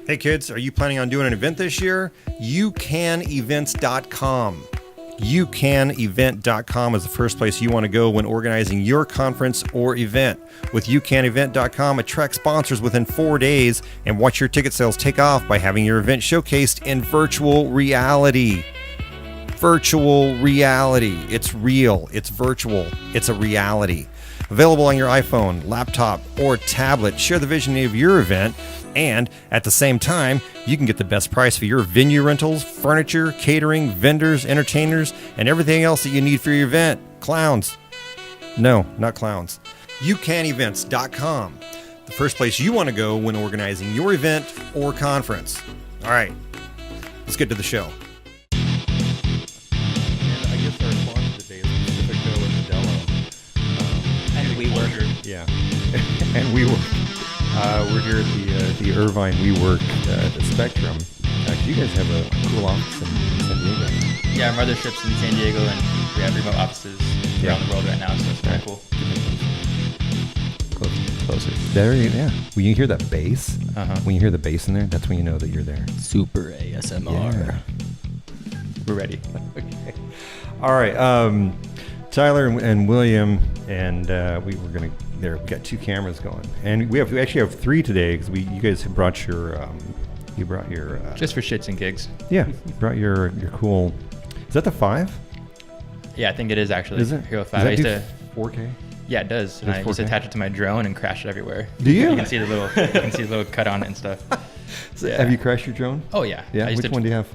Hey kids, are you planning on doing an event this year? YouCanEvents.com. YouCanEvent.com is the first place you want to go when organizing your conference or event. With YouCanEvent.com, attract sponsors within 4 days and watch your ticket sales take off by having your event showcased in virtual reality. Virtual reality. It's real. It's virtual. It's a reality. Available on your iPhone, laptop, or tablet. Share the vision of your event, and at the same time, you can get the best price for your venue rentals, furniture, catering, vendors, entertainers, and everything else that you need for your event. Clowns. No, not clowns. YouCanEvents.com. The first place you want to go when organizing your event or conference. All right, let's get to the show. And I guess our sponsor today is Pacifico and Modelo. And WeWork. Yeah. And WeWork. We're here at the Irvine WeWork Spectrum. Actually, you guys have a cool office in San Diego. Yeah, our mothership's in San Diego, and we have remote offices around the world right now, so it's very cool. Closer. There, yeah. When you hear that bass, when you hear the bass in there, that's when you know that you're there. Super ASMR. Yeah. We're ready. Okay. All right. Tyler and William, and we were gonna. We got two cameras going, and we actually have three today because you guys have brought your Just for shits and gigs. Yeah, you brought your cool. Is that the 5? Yeah, I think it is actually. Is it? Hero 5. Does that I used do to. 4K? Yeah, it does. And I used to attach it to my drone and crash it everywhere. Do you? You can see the little cut on it and stuff. So have you crashed your drone? Oh yeah. Yeah. Which one do you have?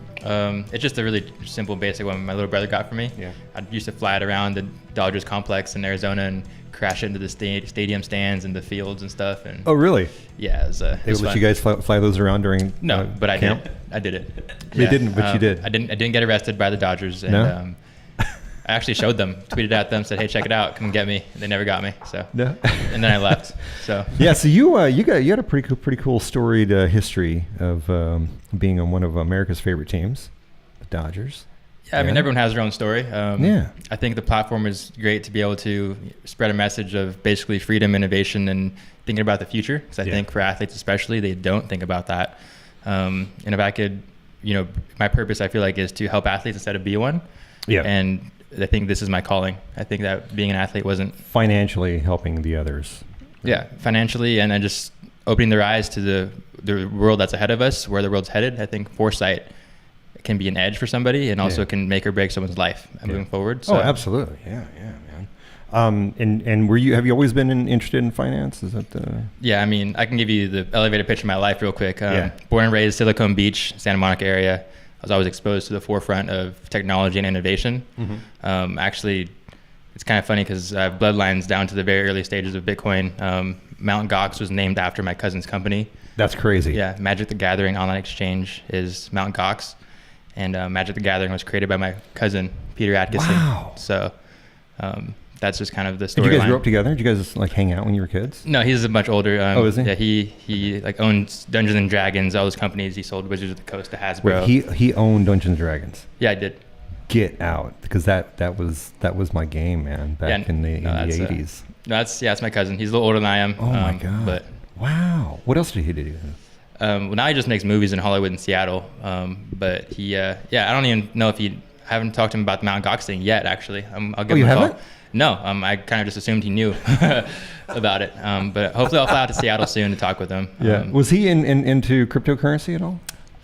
It's just a really simple, basic one my little brother got for me. Yeah. I used to fly it around the Dodgers complex in Arizona and crash it into the stadium stands and the fields and stuff. And oh, really? yeah, it was They would let fun. you guys fly those around during No, but I camp? did. I did it. They didn't, but you did. I didn't get arrested by the Dodgers. And, No? I actually showed them, tweeted at them, said, "Hey, check it out, come get me." They never got me. So No. and then I left. So yeah. So you had a pretty cool storied history of being on one of America's favorite teams, the Dodgers. Yeah, I mean, everyone has their own story. Yeah. I think the platform is great to be able to spread a message of basically freedom, innovation, and thinking about the future. Because I think for athletes especially, they don't think about that. And if I could, my purpose, I feel like, is to help athletes instead of be one. Yeah. And I think this is my calling. I think that being an athlete wasn't... Financially helping the others. Yeah, financially, and then just opening their eyes to the world that's ahead of us, where the world's headed. I think foresight can be an edge for somebody, and also can make or break someone's life moving forward. So. Oh, absolutely. Yeah, man. And have you always been interested in finance? Is that the... Yeah, I mean, I can give you the elevator pitch of my life real quick. Born and raised Silicon Beach, Santa Monica area. I was always exposed to the forefront of technology and innovation. Mm-hmm. Actually, it's kind of funny because I have bloodlines down to the very early stages of Bitcoin. Mt. Gox was named after my cousin's company. That's crazy. Yeah, Magic the Gathering online exchange is Mt. Gox. And Magic the Gathering was created by my cousin, Peter Adkison. Wow. So that's just kind of the story. Did you guys grow up together? Did you guys hang out when you were kids? No, he's much older. Oh, is he? Yeah, he owns Dungeons and Dragons, all those companies. He sold Wizards of the Coast to Hasbro. Wait, he owned Dungeons and Dragons. Yeah, I did. Get out, because that was my game, man, back in the 80s. That's my cousin. He's a little older than I am. Oh my god! But wow, what else did he do? Well, now he just makes movies in Hollywood and Seattle. But he, I don't even know if I haven't talked to him about the Mt. Gox thing yet. Actually, I'll give him a call. Haven't? No, I kind of just assumed he knew about it. But hopefully I'll fly out to Seattle soon to talk with him. Yeah. Was he into cryptocurrency at all?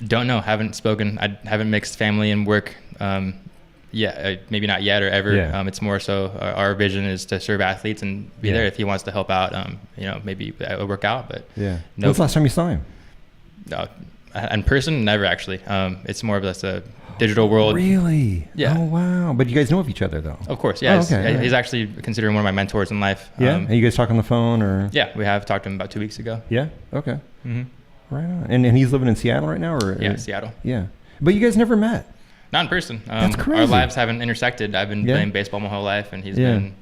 Don't know. Haven't spoken. I haven't mixed family and work. Maybe not yet or ever. Yeah. It's more so our vision is to serve athletes and be there if he wants to help out. Maybe it would work out. But yeah. No. When's the last time you saw him? No, in person, never actually. It's more of just a digital world. Really? Yeah. Oh wow! But you guys know of each other though. Of course, yeah. Oh, okay. He's actually considered one of my mentors in life. Yeah. And you guys talk on the phone or? Yeah, we have talked to him about 2 weeks ago. Yeah. Okay. Mm-hmm. Right on. And he's living in Seattle right now, or? Yeah, Seattle. Yeah. But you guys never met. Not in person. That's crazy. Our lives haven't intersected. I've been playing baseball my whole life, and he's been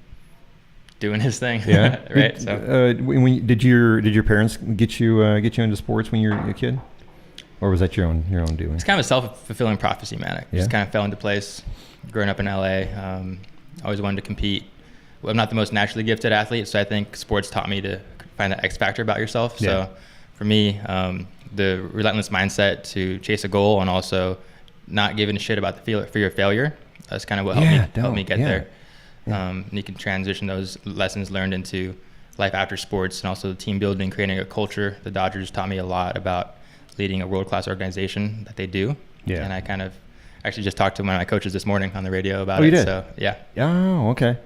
doing his thing. Yeah. Right. Did your parents get you into sports when you were a kid? Or was that your own doing? It's kind of a self-fulfilling prophecy, man. It just kind of fell into place. Growing up in LA, always wanted to compete. Well, I'm not the most naturally gifted athlete, so I think sports taught me to find that X factor about yourself. So for me, the relentless mindset to chase a goal and also not giving a shit about the fear of failure. That's kind of what helped me get there. And you can transition those lessons learned into life after sports and also team building, creating a culture. The Dodgers taught me a lot about leading a world-class organization that they do. Yeah. And I kind of actually just talked to one of my coaches this morning on the radio about it. You did? So yeah. Oh, okay.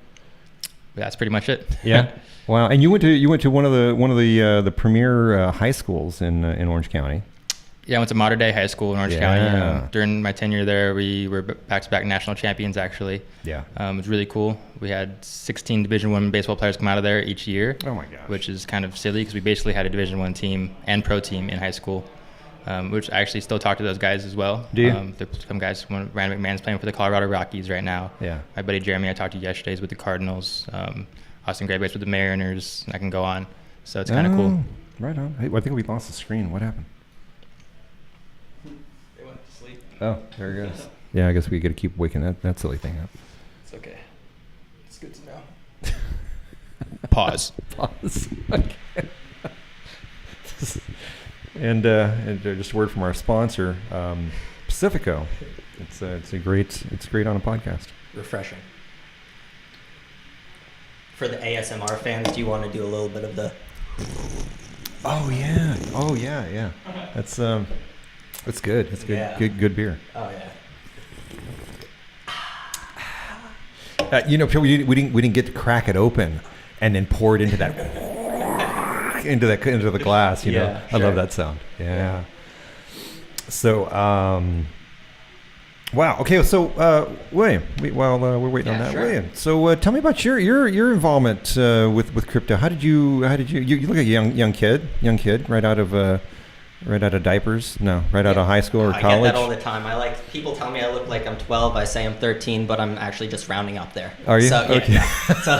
But that's pretty much it. Yeah. Wow. And you went to one of the premier high schools in Orange County. Yeah, I went to Mater Dei High School in Orange County. During my tenure there, we were back-to-back national champions, actually. Yeah. It was really cool. We had 16 Division I baseball players come out of there each year. Oh, my gosh. Which is kind of silly because we basically had a Division I team and pro team in high school, which I actually still talk to those guys as well. Do you? Some guys, Ryan McMahon's playing for the Colorado Rockies right now. Yeah. My buddy Jeremy I talked to yesterday is with the Cardinals. Austin Graybase with the Mariners. I can go on. So it's kind of cool. Right on. Hey, I think we lost the screen. What happened? They went to sleep. Oh, there it goes. Yeah, I guess we got to keep waking that silly thing up. It's okay. It's good to know. Pause. Okay. And just a word from our sponsor, Pacifico. It's great on a podcast. Refreshing. For the ASMR fans, do you want to do a little bit of the? Oh yeah. That's good. It's good. Yeah. Good beer. Oh yeah. We didn't get to crack it open and then pour it into the glass. You know, sure. I love that sound. Yeah. So, wow. Okay. So, William, while we're waiting on that, sure. William. So, tell me about your involvement with crypto. How did you look like a young kid right out of diapers? No, right out of high school or college? I get that all the time. People tell me I look like I'm 12. I say I'm 13, but I'm actually just rounding up there. Are you? So, okay. Yeah. So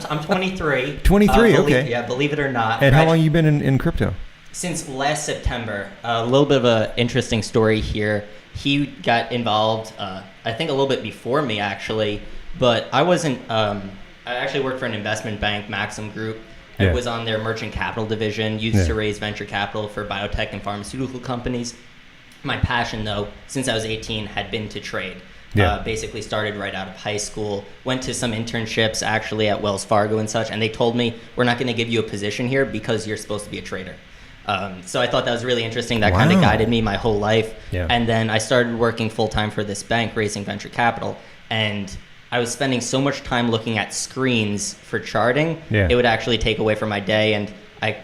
I'm 23. 23. Okay. Yeah, believe it or not. And how long you been in crypto? Since last September. A little bit of an interesting story here. He got involved, I think a little bit before me actually, but I wasn't. I actually worked for an investment bank, Maxim Group. I was on their merchant capital division, used to raise venture capital for biotech and pharmaceutical companies. My passion, though, since I was 18, had been to trade. Basically started right out of high school, went to some internships actually at Wells Fargo and such, and they told me, we're not going to give you a position here because you're supposed to be a trader. So I thought that was really interesting. That kind of guided me my whole life. Yeah. And then I started working full-time for this bank, raising venture capital, and I was spending so much time looking at screens for charting, it would actually take away from my day. And I'm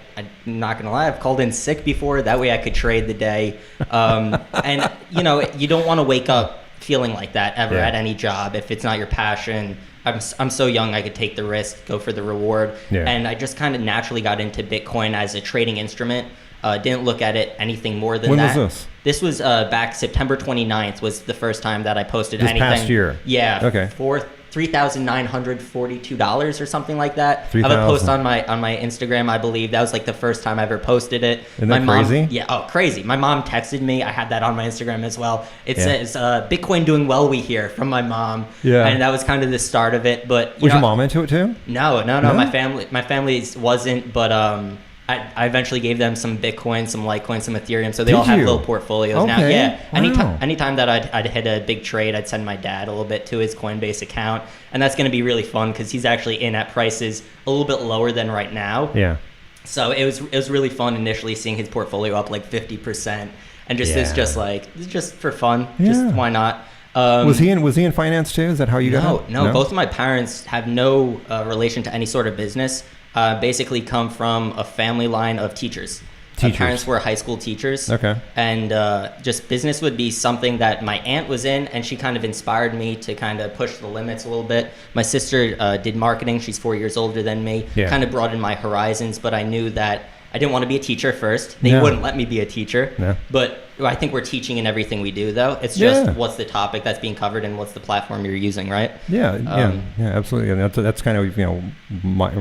not going to lie, I've called in sick before. That way I could trade the day. And, you don't want to wake up feeling like that ever at any job if it's not your passion. I'm so young, I could take the risk, go for the reward. And I just kind of naturally got into Bitcoin as a trading instrument. Didn't look at it anything more than that. When was this? This was back September 29th was the first time that I posted anything. This past year? Yeah. Okay. For $3,942 or something like that. I have a 3,000. post on my Instagram, I believe. That was like the first time I ever posted it. Isn't that crazy? Yeah, crazy. My mom texted me. I had that on my Instagram as well. It says, Bitcoin doing well, we hear, from my mom. Yeah. And that was kind of the start of it. But was your mom into it too? No. My family wasn't, but I eventually gave them some Bitcoin, some Litecoin, some Ethereum, so they all have little portfolios now. Yeah. Wow. Anytime that I'd hit a big trade, I'd send my dad a little bit to his Coinbase account, and that's going to be really fun because he's actually in at prices a little bit lower than right now. Yeah. So it was really fun initially seeing his portfolio up like 50%, and just for fun, just why not? Was he in finance too? Is that how you got? No. Both of my parents have no relation to any sort of business. Basically come from a family line of teachers. My parents were high school teachers. Okay. And just business would be something that my aunt was in, and she kind of inspired me to kind of push the limits a little bit. My sister did marketing. She's 4 years older than me. Kind of broadened my horizons, but I knew that I didn't want to be a teacher first. They wouldn't let me be a teacher. No. But I think we're teaching in everything we do, though. It's just what's the topic that's being covered and what's the platform you're using, right? Yeah, absolutely. And that's kind of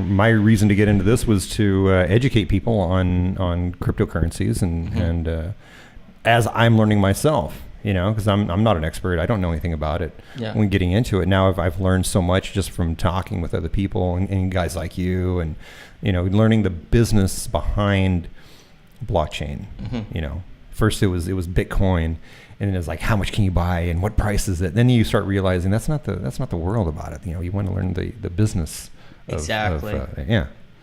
my reason to get into this was to educate people on cryptocurrencies and as I'm learning myself. Because I'm not an expert. I don't know anything about it. When getting into it now, I've learned so much just from talking with other people and guys like you, and learning the business behind blockchain. First it was Bitcoin, and then it's like, how much can you buy and what price is it? Then you start realizing that's not the world about it. You want to learn the business. Exactly.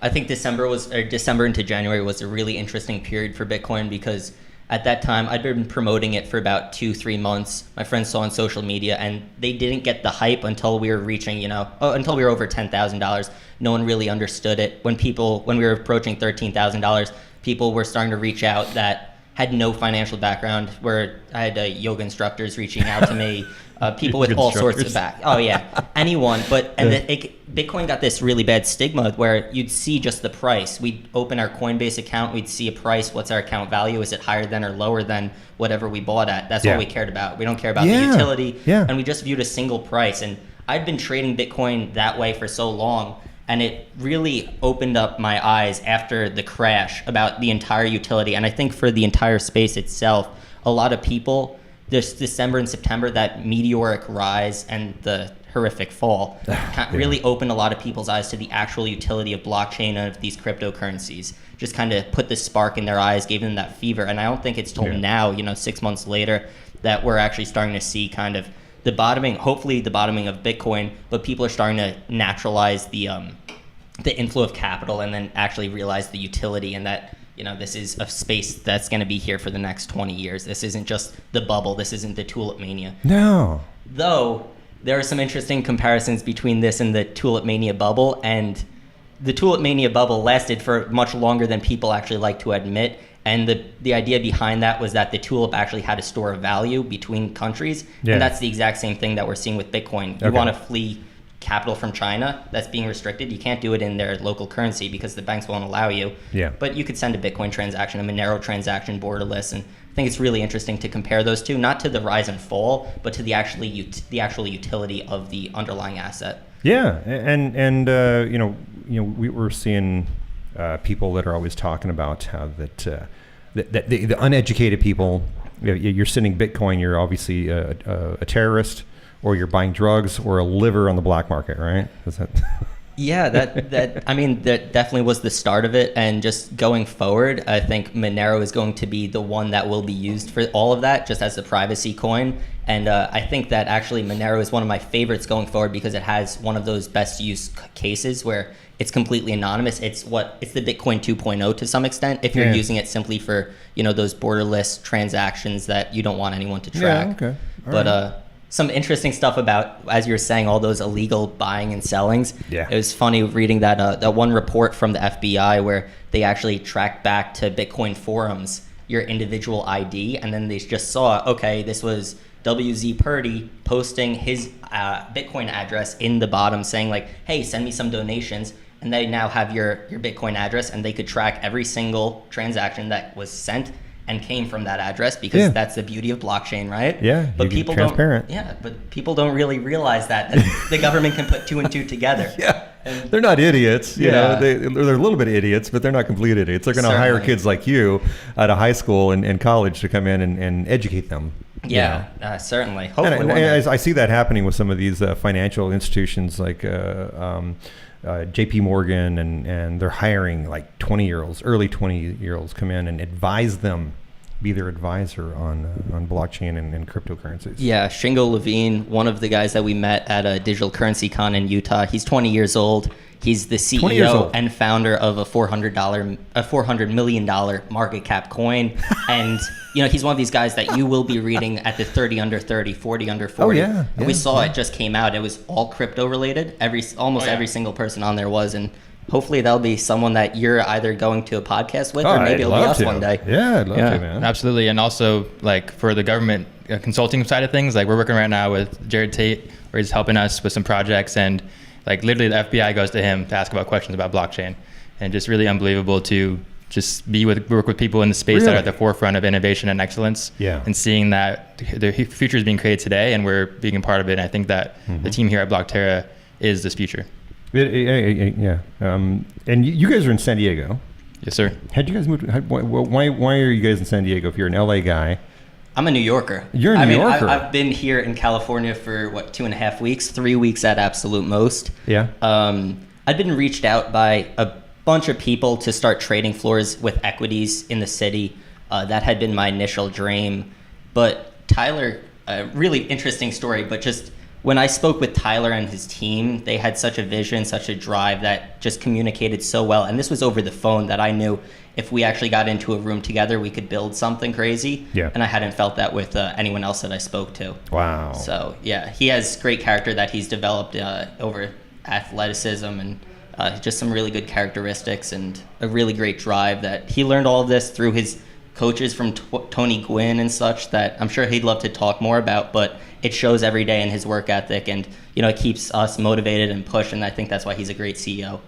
I think December into January was a really interesting period for Bitcoin, because at that time I'd been promoting it for about 2-3 months. My friends saw on social media, and they didn't get the hype until we were reaching, until we were over $10,000. No one really understood it. When we were approaching $13,000, people were starting to reach out that had no financial background, where I had yoga instructors reaching out to me, people with all sorts of anyone. But Bitcoin got this really bad stigma where you'd see just the price. We'd open our Coinbase account, we'd see a price. What's our account value? Is it higher than or lower than whatever we bought at? That's all we cared about. We don't care about the utility, and we just viewed a single price. And I'd been trading Bitcoin that way for so long. And it really opened up my eyes after the crash about the entire utility. And I think for the entire space itself, a lot of people, this December and September, that meteoric rise and the horrific fall really opened a lot of people's eyes to the actual utility of blockchain and of these cryptocurrencies. Just kind of put the spark in their eyes, gave them that fever. And I don't think it's till now, 6 months later, that we're actually starting to see kind of hopefully the bottoming of Bitcoin, but people are starting to naturalize the inflow of capital, and then actually realize the utility, and that this is a space that's going to be here for the next 20 years. This isn't just the bubble. This isn't the tulip mania. No. Though there are some interesting comparisons between this and the tulip mania bubble, and the tulip mania bubble lasted for much longer than people actually like to admit. And the idea behind that was that the tulip actually had a store of value between countries. And that's the exact same thing that we're seeing with Bitcoin. You want to flee capital from China that's being restricted. You can't do it in their local currency because the banks won't allow you. But you could send a Bitcoin transaction, a Monero transaction, borderless. And I think it's really interesting to compare those two, not to the rise and fall, but to the actual utility of the underlying asset. We were seeing people that are always talking about how that the uneducated people, you're sending Bitcoin, you're obviously a terrorist, or you're buying drugs or a liver on the black market, right? Is that? That definitely was the start of it. And just going forward, I think Monero is going to be the one that will be used for all of that, just as a privacy coin. And I think that actually Monero is one of my favorites going forward, because it has one of those best use cases where it's completely anonymous. It's the Bitcoin 2.0 to some extent, if you're using it simply for those borderless transactions that you don't want anyone to track. Some interesting stuff about, as you were saying, all those illegal buying and sellings. It was funny reading that one report from the FBI where they actually tracked back to Bitcoin forums your individual ID, and then they just saw, okay, this was WZ Purdy posting his Bitcoin address in the bottom, saying like, hey, send me some donations. And they now have your Bitcoin address, and they could track every single transaction that was sent and came from that address, because that's the beauty of blockchain, right? But people transparent. But people don't really realize that the government can put 2 and 2 together. And they're not idiots, they're a little bit idiots, but they're not complete idiots. They're going to hire kids like you out of high school and college to come in and educate them. Certainly. Hopefully, and I see that happening with some of these financial institutions like JP Morgan, and they're hiring like 20-year-olds, early 20-year-olds come in and advise them, be their advisor on blockchain and cryptocurrencies. Shingo Levine, one of the guys that we met at a digital currency con in Utah, he's 20 years old. He's the CEO and founder of a $400 million market cap coin. And, he's one of these guys that you will be reading at the 30 under 30, 40 under 40. And we saw it just came out. It was all crypto related. Every single person on there was. And hopefully that'll be someone that you're either going to a podcast with, or maybe it'll be us one day. I'd love to, man. Absolutely. And also, like, for the government consulting side of things, like, we're working right now with Jared Tate, where he's helping us with some projects, and like literally the FBI goes to him to ask about questions about blockchain, and just really unbelievable to just work with people in the space that are at the forefront of innovation and excellence, and seeing that the future is being created today, and we're being a part of it. And I think that the team here at BlockTerra is this future. And you guys are in San Diego. Yes, sir. How'd you guys move? Why are you guys in San Diego if you're an LA guy? I'm a New Yorker. You're a New Yorker. I've been here in California for 2.5 weeks, 3 weeks at absolute most. Yeah. I'd been reached out by bunch of people to start trading floors with equities in the city. That had been my initial dream. But Tyler, a really interesting story, but just when I spoke with Tyler and his team, they had such a vision, such a drive that just communicated so well. And this was over the phone that I knew if we actually got into a room together, we could build something crazy. Yeah. And I hadn't felt that with anyone else that I spoke to. Wow. So, yeah, he has great character that he's developed over athleticism and just some really good characteristics and a really great drive that he learned all of this through his coaches from Tony Gwynn and such that I'm sure he'd love to talk more about, but it shows every day in his work ethic, and it keeps us motivated and pushed, and I think that's why he's a great CEO.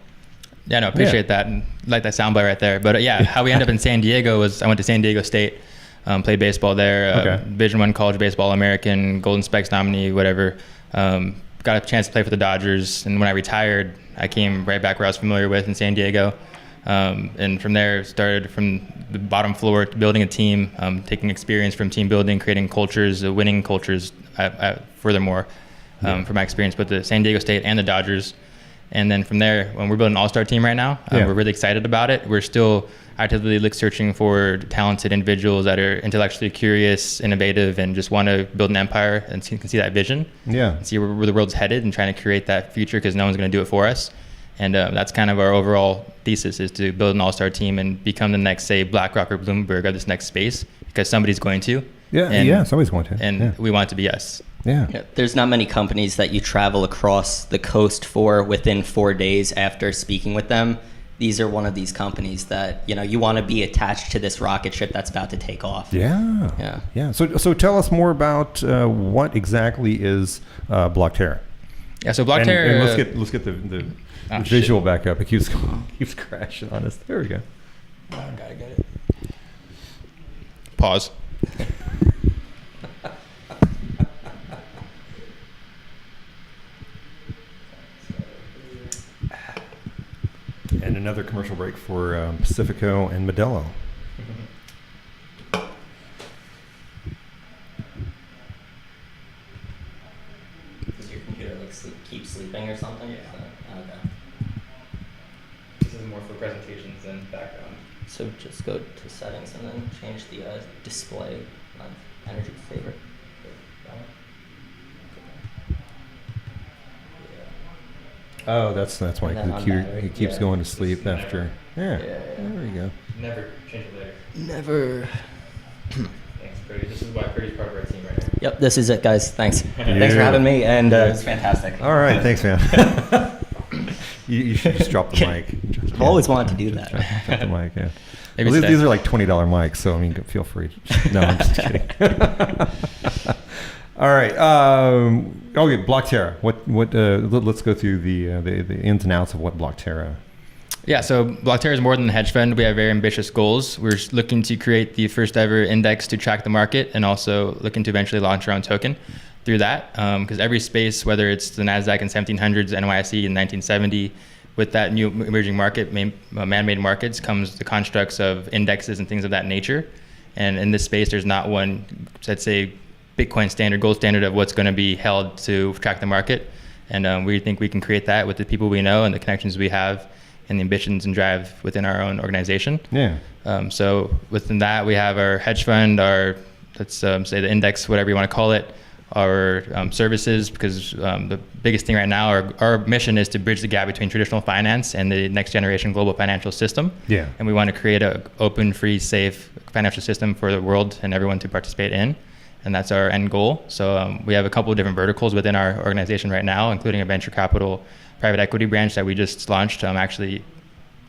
Yeah, no, appreciate that, and like that soundbite right there. But how we ended up in San Diego was I went to San Diego State, played baseball there, Division I college baseball American, Golden Spikes nominee, whatever. Got a chance to play for the Dodgers, and when I retired, I came right back where I was familiar with in San Diego. And from there, started from the bottom floor, building a team, taking experience from team building, creating cultures, winning cultures. Furthermore, from my experience with the San Diego State and the Dodgers, and then from there, when we're building an all-star team right now, we're really excited about it. We're still actively searching for talented individuals that are intellectually curious, innovative, and just want to build an empire and can see that vision. Yeah, and see where the world's headed, and trying to create that future because no one's going to do it for us. And that's kind of our overall thesis, is to build an all-star team and become the next, say, BlackRock or Bloomberg of this next space, because somebody's going to. Somebody's going to. And we want it to be us. Yeah. There's not many companies that you travel across the coast for within 4 days after speaking with them. These are one of these companies that, you want to be attached to this rocket ship that's about to take off. Yeah. So tell us more about what exactly is BlockTerra. Yeah, so BlockTerra... And let's get the visual back up. It keeps crashing on us. There we go. Oh, gotta get it. Pause. And another commercial break for Pacifico and Modelo. Does your computer keep sleeping or something? Yeah. Okay. This is more for presentations than background. So just go to settings and then change the display on energy saver. Oh, that's why he keeps going to sleep after. There we go. Never change it later. Never. Thanks, Purdy. This is why Purdy's part of our team right now. Yep, this is it, guys. Thanks. Thanks for having me, and it's fantastic. All right, thanks, man. you should just drop the mic. I've always wanted to do that. Drop the mic, yeah. Maybe these are like $20 mics, so feel free. No, I'm just kidding. All right. Okay, BlockTerra. Let's go through the ins and outs of what BlockTerra. Yeah, so BlockTerra is more than a hedge fund. We have very ambitious goals. We're looking to create the first ever index to track the market, and also looking to eventually launch our own token through that. Because every space, whether it's the NASDAQ in 1700s, NYSE in 1970, with that new emerging market, man-made markets, comes the constructs of indexes and things of that nature. And in this space, there's not one, let's say, Bitcoin standard, gold standard of what's going to be held to track the market. And we think we can create that with the people we know and the connections we have and the ambitions and drive within our own organization. Yeah. So within that, we have our hedge fund, our, let's say the index, whatever you want to call it, our services, because the biggest thing right now, our mission is to bridge the gap between traditional finance and the next generation global financial system. Yeah. And we want to create an open, free, safe financial system for the world and everyone to participate in. And that's our end goal. So we have a couple of different verticals within our organization right now, including a venture capital private equity branch that we just launched actually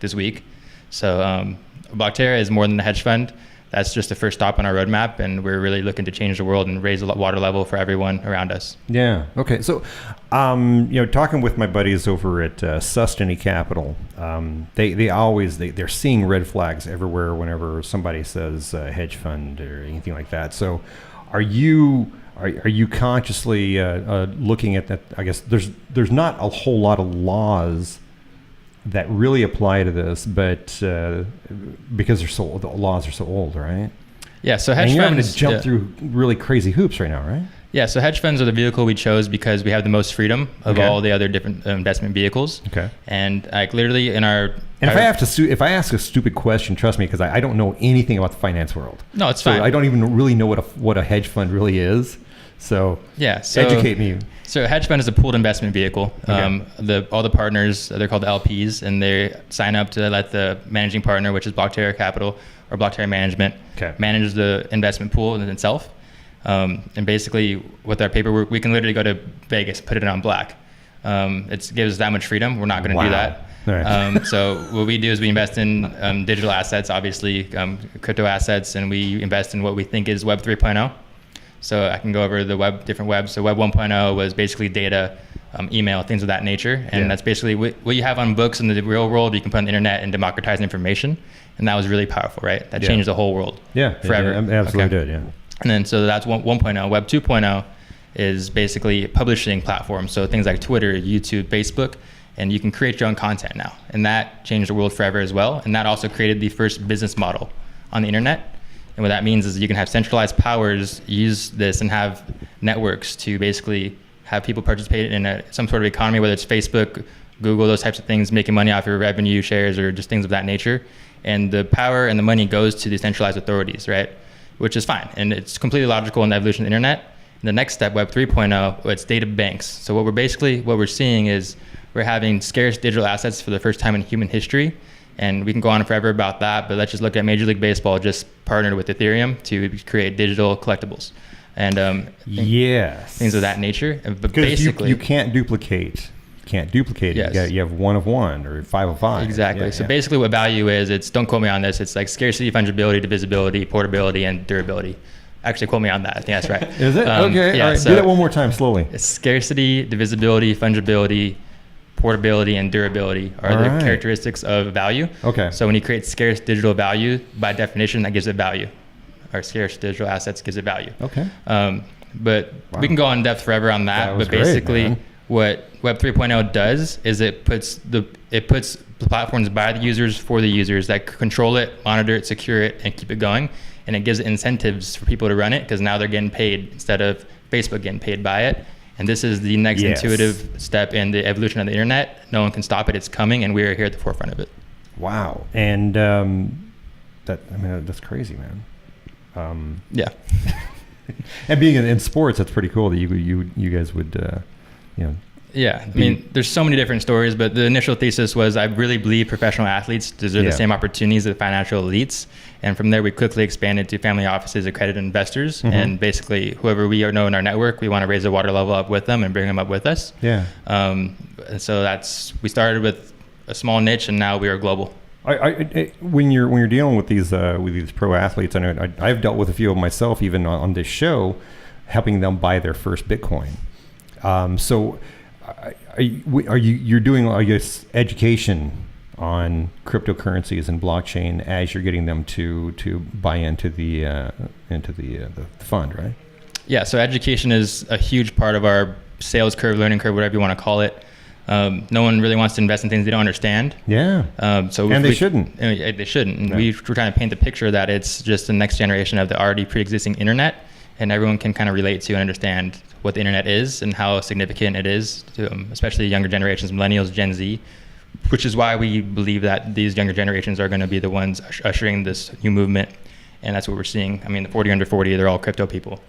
this week. So BlockTerra is more than a hedge fund. That's just the first stop on our roadmap, and we're really looking to change the world and raise the water level for everyone around us. Yeah. Okay. So, talking with my buddies over at Sustany Capital, they're seeing red flags everywhere whenever somebody says hedge fund or anything like that. So, are you consciously looking at that? I guess there's not a whole lot of laws that really apply to this, but because the laws are so old, right? Yeah. So hedge funds, you're funds having to jump through really crazy hoops right now, right? Yeah, so hedge funds are the vehicle we chose because we have the most freedom of all the other different investment vehicles. Okay. And like literally in our... And if I ask a stupid question, trust me, because I don't know anything about the finance world. No, it's fine. I don't even really know what a hedge fund really is. So educate me. So a hedge fund is a pooled investment vehicle. Okay. All the partners, they're called the LPs, and they sign up to let the managing partner, which is BlockTerra Capital or BlockTerra Management, manage the investment pool in itself. And basically, with our paperwork, we can literally go to Vegas, put it on black. It gives us that much freedom. We're not going to do that. Right. So what we do is we invest in digital assets, obviously crypto assets, and we invest in what we think is Web 3.0. So I can go over the different webs. So Web 1.0 was basically data, email, things of that nature. And that's basically what you have on books in the real world. You can put on the internet and democratize information. And that was really powerful, right? That changed the whole world forever. Yeah, absolutely did, yeah. And then so that's 1.0. Web 2.0 is basically publishing platforms. So things like Twitter, YouTube, Facebook, and you can create your own content now. And that changed the world forever as well. And that also created the first business model on the internet. And what that means is you can have centralized powers use this and have networks to basically have people participate in some sort of economy, whether it's Facebook, Google, those types of things, making money off your revenue shares or just things of that nature. And the power and the money goes to the centralized authorities, right? Which is fine. And it's completely logical in the evolution of the internet. And the next step, Web 3.0, it's data banks. So what we're seeing is we're having scarce digital assets for the first time in human history. And we can go on forever about that, but let's just look at Major League Baseball just partnered with Ethereum to create digital collectibles. And things of that nature. But basically, you can't duplicate. Yes. You have 1 of 1 or 5 of 5. Exactly. So basically what value is, don't quote me on this, it's like scarcity, fungibility, divisibility, portability, and durability. Actually, quote me on that. I think that's right. Is it? Okay. Yeah, all right. So do that one more time slowly. It's scarcity, divisibility, fungibility, portability, and durability are the characteristics of value. Okay. So when you create scarce digital value, by definition, that gives it value. Or scarce digital assets gives it value. Okay. But we can go in depth forever on that. But basically, great, what Web 3.0 does is it puts the platforms by the users for the users that control it, monitor it, secure it, and keep it going. And it gives incentives for people to run it because now they're getting paid instead of Facebook getting paid by it. And this is the next intuitive step in the evolution of the internet. No one can stop it. It's coming, and we are here at the forefront of it. Wow. And that's crazy, man. Yeah. And being in sports, that's pretty cool that you guys would, Yeah, I mean, there's so many different stories, but the initial thesis was I really believe professional athletes deserve the same opportunities as financial elites. And from there, we quickly expanded to family offices, accredited investors, and basically whoever we know in our network, we want to raise the water level up with them and bring them up with us. Yeah. So we started with a small niche, and now we are global. When you're dealing with these pro athletes, I know I've dealt with a few of them myself, even on this show, helping them buy their first Bitcoin. So you're doing, I guess, education on cryptocurrencies and blockchain as you're getting them to buy into the fund, right? Yeah. So education is a huge part of our sales curve, learning curve, whatever you want to call it. No one really wants to invest in things they don't understand. Yeah. They shouldn't. They shouldn't. And we're trying to paint the picture that it's just the next generation of the already pre-existing internet, and everyone can kind of relate to and understand what the internet is and how significant it is to especially younger generations, millennials, Gen Z, which is why we believe that these younger generations are going to be the ones ushering this new movement. And that's what we're seeing. I mean, the 40 under 40, they're all crypto people.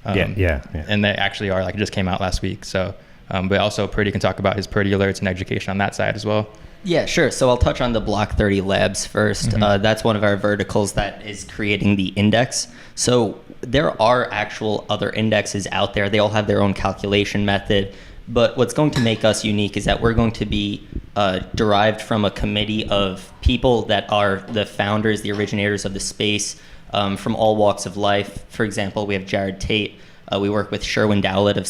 Yeah. And they actually are, like, it just came out last week. So, but also Purdy can talk about his Purdy alerts and education on that side as well. Yeah, sure. So I'll touch on the Block30 Labs first. That's one of our verticals that is creating the index. So there are actual other indexes out there. They all have their own calculation method. But what's going to make us unique is that we're going to be derived from a committee of people that are the founders, the originators of the space, from all walks of life. For example, we have Jared Tate. We work with Sherwin Dowlett of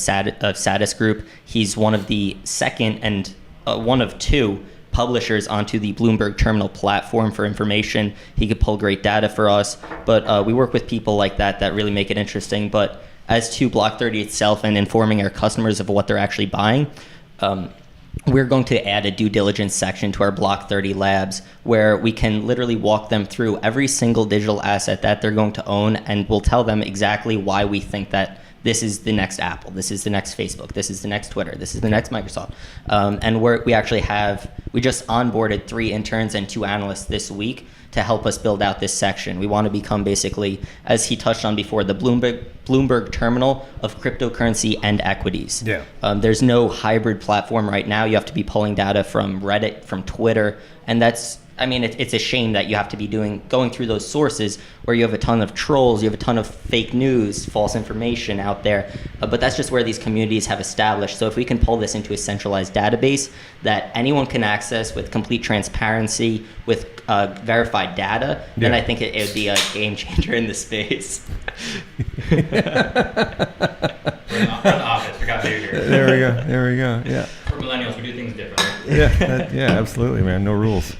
Satis Group. He's one of the second and one of two publishers onto the Bloomberg Terminal platform for information. He could pull great data for us, but we work with people like that really make it interesting. But as to Block30 itself and informing our customers of what they're actually buying, we're going to add a due diligence section to our Block30 Labs where we can literally walk them through every single digital asset that they're going to own, and we'll tell them exactly why we think that this is the next Apple, this is the next Facebook, this is the next Twitter, this is the next Microsoft. And we just onboarded 3 interns and 2 analysts this week to help us build out this section. We want to become basically, as he touched on before, the Bloomberg terminal of cryptocurrency and equities. Yeah. There's no hybrid platform right now. You have to be pulling data from Reddit, from Twitter, and it's a shame that you have to be going through those sources where you have a ton of trolls, you have a ton of fake news, false information out there. But that's just where these communities have established. So if we can pull this into a centralized database that anyone can access with complete transparency, with verified data, then I think it would be a game changer in the space. We're in the office. We got you here. There we go. Yeah. For millennials, we do things differently. Yeah, absolutely, man. No rules.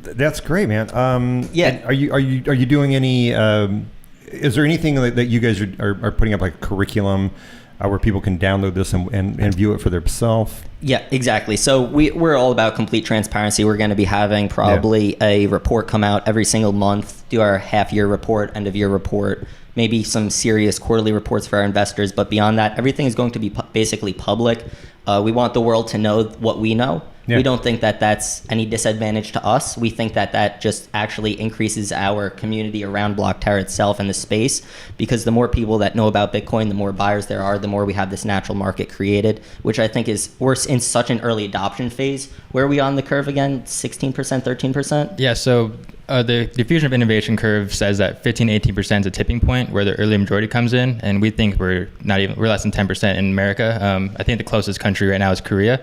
That's great, man. Yeah. Are you doing any? Is there anything that you guys are putting up, like a curriculum, where people can download this and view it for themselves? Yeah, exactly. So we're all about complete transparency. We're going to be having probably a report come out every single month, do our half-year report, end-of-year report, maybe some serious quarterly reports for our investors. But beyond that, everything is going to be basically public. We want the world to know what we know. Yeah. We don't think that that's any disadvantage to us. We think that that just actually increases our community around BlockTerra itself and the space, because the more people that know about Bitcoin, the more buyers there are, the more we have this natural market created, which I think we're in such an early adoption phase. Where are we on the curve again? 16%, 13%? Yeah, so the diffusion of innovation curve says that 15-18% is a tipping point where the early majority comes in, and we think we're less than 10% in America. I think the closest country right now is Korea.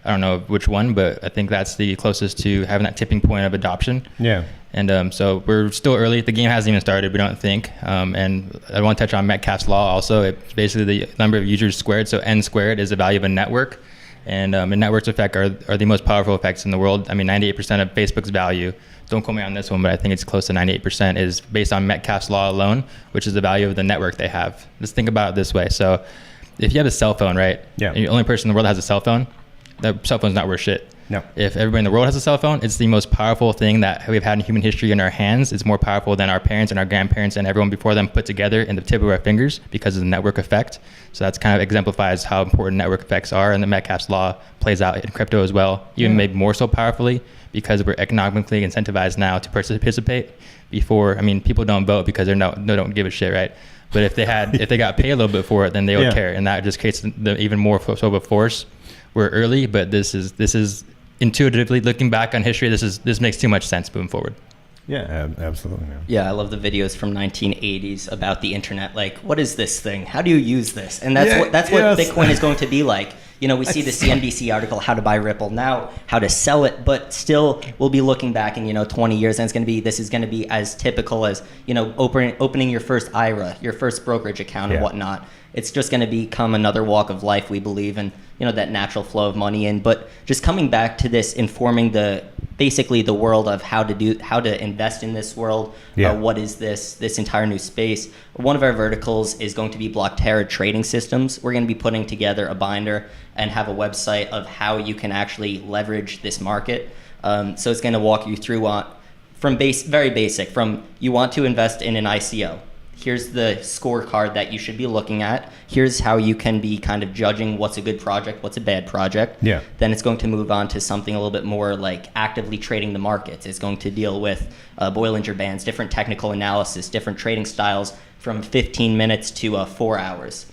I don't know which one, but I think that's the closest to having that tipping point of adoption. Yeah. And so we're still early. The game hasn't even started, we don't think. And I want to touch on Metcalfe's law also. It's basically the number of users squared. So n squared is the value of a network. And networks effect are the most powerful effects in the world. I mean, 98% of Facebook's value, don't quote me on this one, but I think it's close to 98%, is based on Metcalfe's law alone, which is the value of the network they have. Let's think about it this way. So if you have a cell phone, right? Yeah. And you're the only person in the world that has a cell phone, that cell phone's not worth shit. No. If everybody in the world has a cell phone, it's the most powerful thing that we've had in human history in our hands. It's more powerful than our parents and our grandparents and everyone before them put together in the tip of our fingers because of the network effect. So that's kind of exemplifies how important network effects are, and the Metcalfe's law plays out in crypto as well, even maybe more so powerfully because we're economically incentivized now to participate. Before, I mean, people don't vote because they don't give a shit, right? But if they got paid a little bit for it, then they would care, and that just creates the even more so of a force. We're early, but this is intuitively looking back on history. This makes too much sense moving forward. Yeah, absolutely. Man. Yeah, I love the videos from 1980s about the internet. Like, what is this thing? How do you use this? And that's what Bitcoin is going to be like. You know, we see the CNBC article, how to buy Ripple, now how to sell it, but still we'll be looking back in, 20 years, and this is going to be as typical as, opening your first IRA, your first brokerage account and whatnot. It's just going to become another walk of life, we believe, and that natural flow of money in. But just coming back to this, informing basically the world of how to invest in this world. What is this entire new space? One of our verticals is going to be BlockTerra trading systems. We're going to be putting together a binder and have a website of how you can actually leverage this market. So it's going to walk you through very basic, from you want to invest in an ICO. Here's the scorecard that you should be looking at. Here's how you can be kind of judging what's a good project, what's a bad project. Yeah. Then it's going to move on to something a little bit more like actively trading the markets. It's going to deal with Bollinger Bands, different technical analysis, different trading styles from 15 minutes to 4 hours.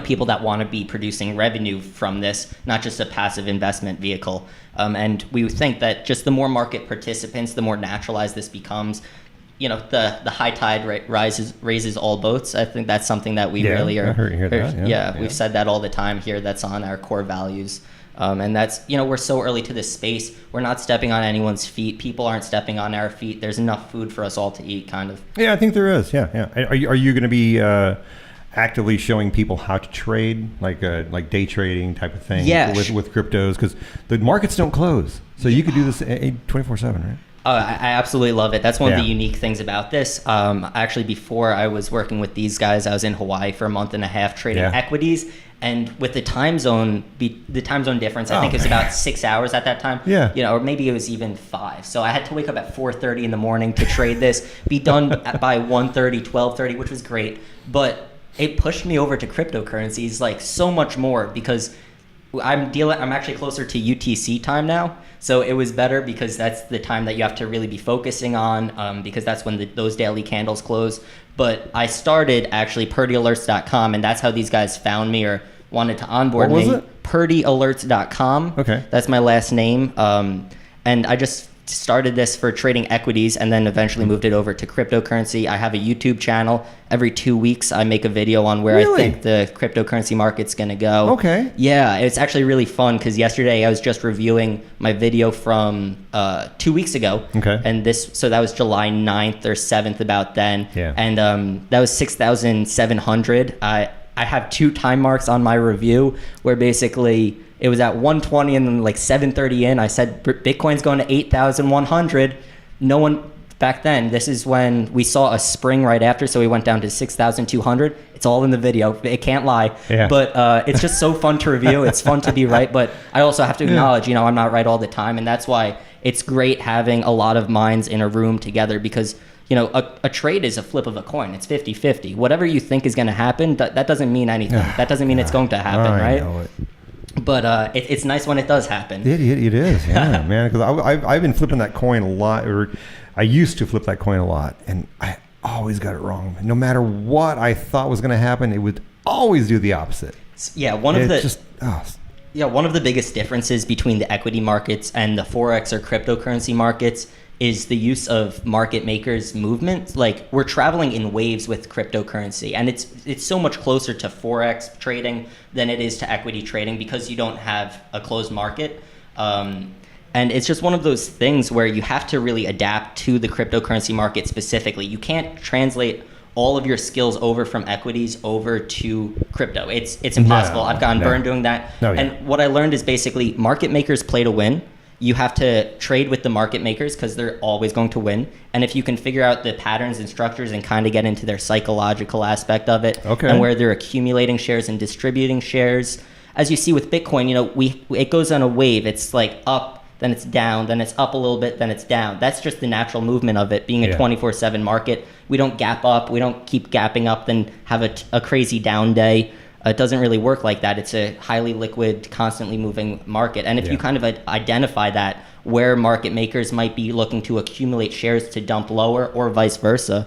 People that want to be producing revenue from this, not just a passive investment vehicle. And we think that just the more market participants, the more naturalized this becomes. The high tide raises all boats. I think that's something that we really are. I heard you hear that. We've said that all the time here. That's on our core values. And that's, we're so early to this space. We're not stepping on anyone's feet. People aren't stepping on our feet. There's enough food for us all to eat, kind of. Yeah, I think there is. Yeah. Are you going to be actively showing people how to trade, like day trading type of thing with cryptos? Because the markets don't close. So you could do this 24/7, right? I absolutely love it. That's one of Yeah. the unique things about this. Actually, before I was working with these guys, I was in Hawaii for a month and a half trading Yeah. equities. And with the time zone difference, I think it was about 6 hours at that time. Yeah. Or maybe it was even 5. So I had to wake up at 4:30 in the morning to trade this, be done by 1:30, 12:30, which was great. But it pushed me over to cryptocurrencies like so much more because I'm actually closer to UTC time now. So it was better because that's the time that you have to really be focusing on because that's when those daily candles close. But I started actually PurdyAlerts.com, and that's how these guys found me or wanted to onboard What was me. it? PurdyAlerts.com. Okay. That's my last name. And I just started this for trading equities and then eventually moved it over to cryptocurrency. I have a YouTube channel. Every 2 weeks, I make a video on where Really? I think the cryptocurrency market's going to go. Okay. Yeah, it's actually really fun because yesterday I was just reviewing my video from 2 weeks ago. Okay. And so that was July 9th or 7th about then. Yeah. And that was 6,700. I have 2 time marks on my review where basically it was at 120 and then like 7:30 in, I said Bitcoin's going to 8,100. No one back then, this is when we saw a spring right after, so we went down to 6,200. It's all in the video. It can't lie. Yeah. But it's just so fun to review. It's fun to be right, but I also have to acknowledge, I'm not right all the time, and that's why it's great having a lot of minds in a room together because a trade is a flip of a coin. It's 50-50. Whatever you think is going to happen, that doesn't mean anything. That doesn't mean it's going to happen, I right? know it. But it's nice when it does happen. It is, yeah, man. Because I've been flipping that coin a lot, or I used to flip that coin a lot, and I always got it wrong. No matter what I thought was going to happen, it would always do the opposite. Yeah, one of the biggest differences between the equity markets and the Forex or cryptocurrency markets is the use of market makers movement. Like we're traveling in waves with cryptocurrency, and it's so much closer to Forex trading than it is to equity trading because you don't have a closed market. And it's just one of those things where you have to really adapt to the cryptocurrency market specifically. You can't translate all of your skills over from equities over to crypto. It's impossible. I've gotten burned doing that. Oh, yeah. And what I learned is basically market makers play to win. You have to trade with the market makers because they're always going to win. And if you can figure out the patterns and structures and kind of get into their psychological aspect of it, and where they're accumulating shares and distributing shares, as you see with Bitcoin, it goes on a wave. It's like up, then it's down, then it's up a little bit, then it's down. That's just the natural movement of it being a 24/7 market. We don't gap up. We don't keep gapping up, then have a crazy down day. It doesn't really work like that. It's a highly liquid, constantly moving market. And if you kind of identify that, where market makers might be looking to accumulate shares to dump lower or vice versa,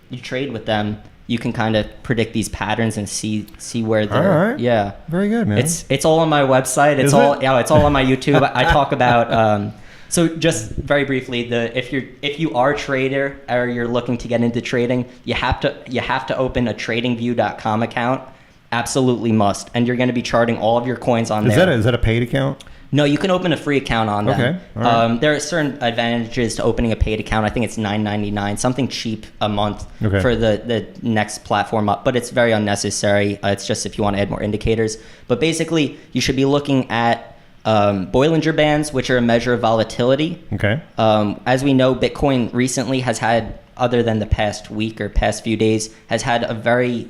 you trade with them. You can kind of predict these patterns and see where they're. All right. Yeah. Very good, man. It's all on my website. It's all on my YouTube. I talk about. So just very briefly, if you are a trader or you're looking to get into trading, you have to open a TradingView.com account. Absolutely must, and you're going to be charting all of your coins on there. Is that a paid account? No, you can open a free account on them. Okay. All right. There are certain advantages to opening a paid account. I think it's $9.99, something cheap a month for the next platform up, but it's very unnecessary. It's just if you want to add more indicators. But basically, you should be looking at Bollinger Bands, which are a measure of volatility. Okay. As we know, Bitcoin recently has had, other than the past week or past few days, has had a very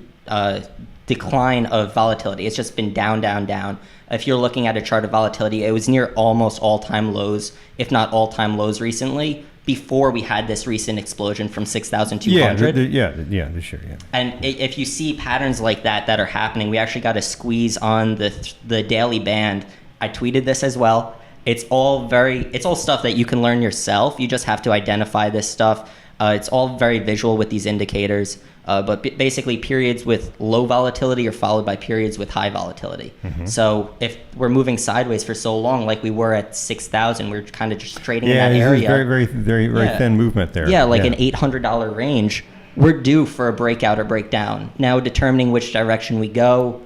decline of volatility. It's just been down, down, down. If you're looking at a chart of volatility, it was near almost all-time lows, if not all-time lows recently, before we had this recent explosion from 6,200. This year, yeah. And if you see patterns like that are happening, we actually got a squeeze on the daily band. I tweeted this as well. It's all stuff that you can learn yourself. You just have to identify this stuff. It's all very visual with these indicators. But basically, periods with low volatility are followed by periods with high volatility. Mm-hmm. So if we're moving sideways for so long, like we were at 6,000, we're kind of just trading in that area. Yeah, very thin movement there. Yeah, like an $800 range. We're due for a breakout or breakdown. Now, determining which direction we go,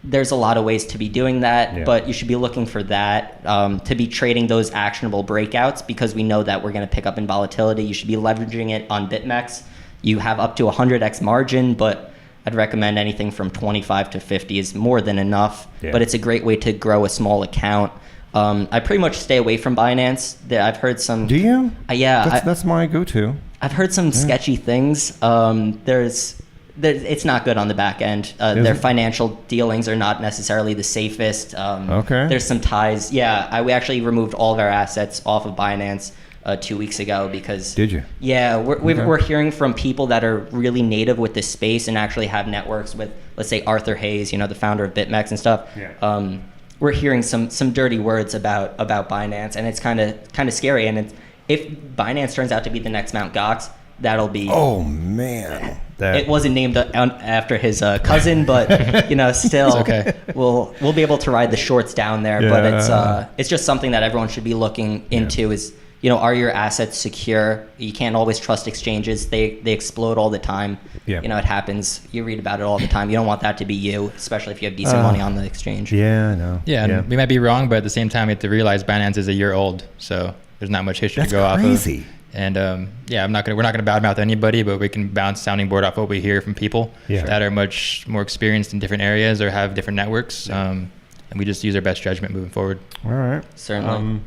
there's a lot of ways to be doing that, but you should be looking for that to be trading those actionable breakouts because we know that we're going to pick up in volatility. You should be leveraging it on BitMEX. You have up to 100x margin, but I'd recommend anything from 25 to 50 is more than enough. Yeah. But it's a great way to grow a small account. I pretty much stay away from Binance. I've heard some. Do you? Yeah. That's my go-to. I've heard some sketchy things. It's not good on the back end. Their financial dealings are not necessarily the safest. Okay. There's some ties. Yeah, we actually removed all of our assets off of Binance 2 weeks ago because. Did you? Yeah, we're hearing from people that are really native with this space and actually have networks with, let's say, Arthur Hayes, the founder of BitMEX and stuff. Yeah. We're hearing some dirty words about Binance, and it's kind of scary. And if Binance turns out to be the next Mt. Gox, that'll be. Oh man. It wasn't named after his cousin, but still, okay. we'll be able to ride the shorts down there. Yeah. But it's just something that everyone should be looking into. Is are your assets secure? You can't always trust exchanges. They explode all the time. Yeah. It happens. You read about it all the time. You don't want that to be you, especially if you have decent money on the exchange. Yeah, I know. Yeah, and we might be wrong, but at the same time, you have to realize Binance is a year old, so there's not much history to go off of. That's crazy. And we're not gonna badmouth anybody, but we can bounce sounding board off what we hear from people that are much more experienced in different areas or have different networks. And we just use our best judgment moving forward. All right. Certainly.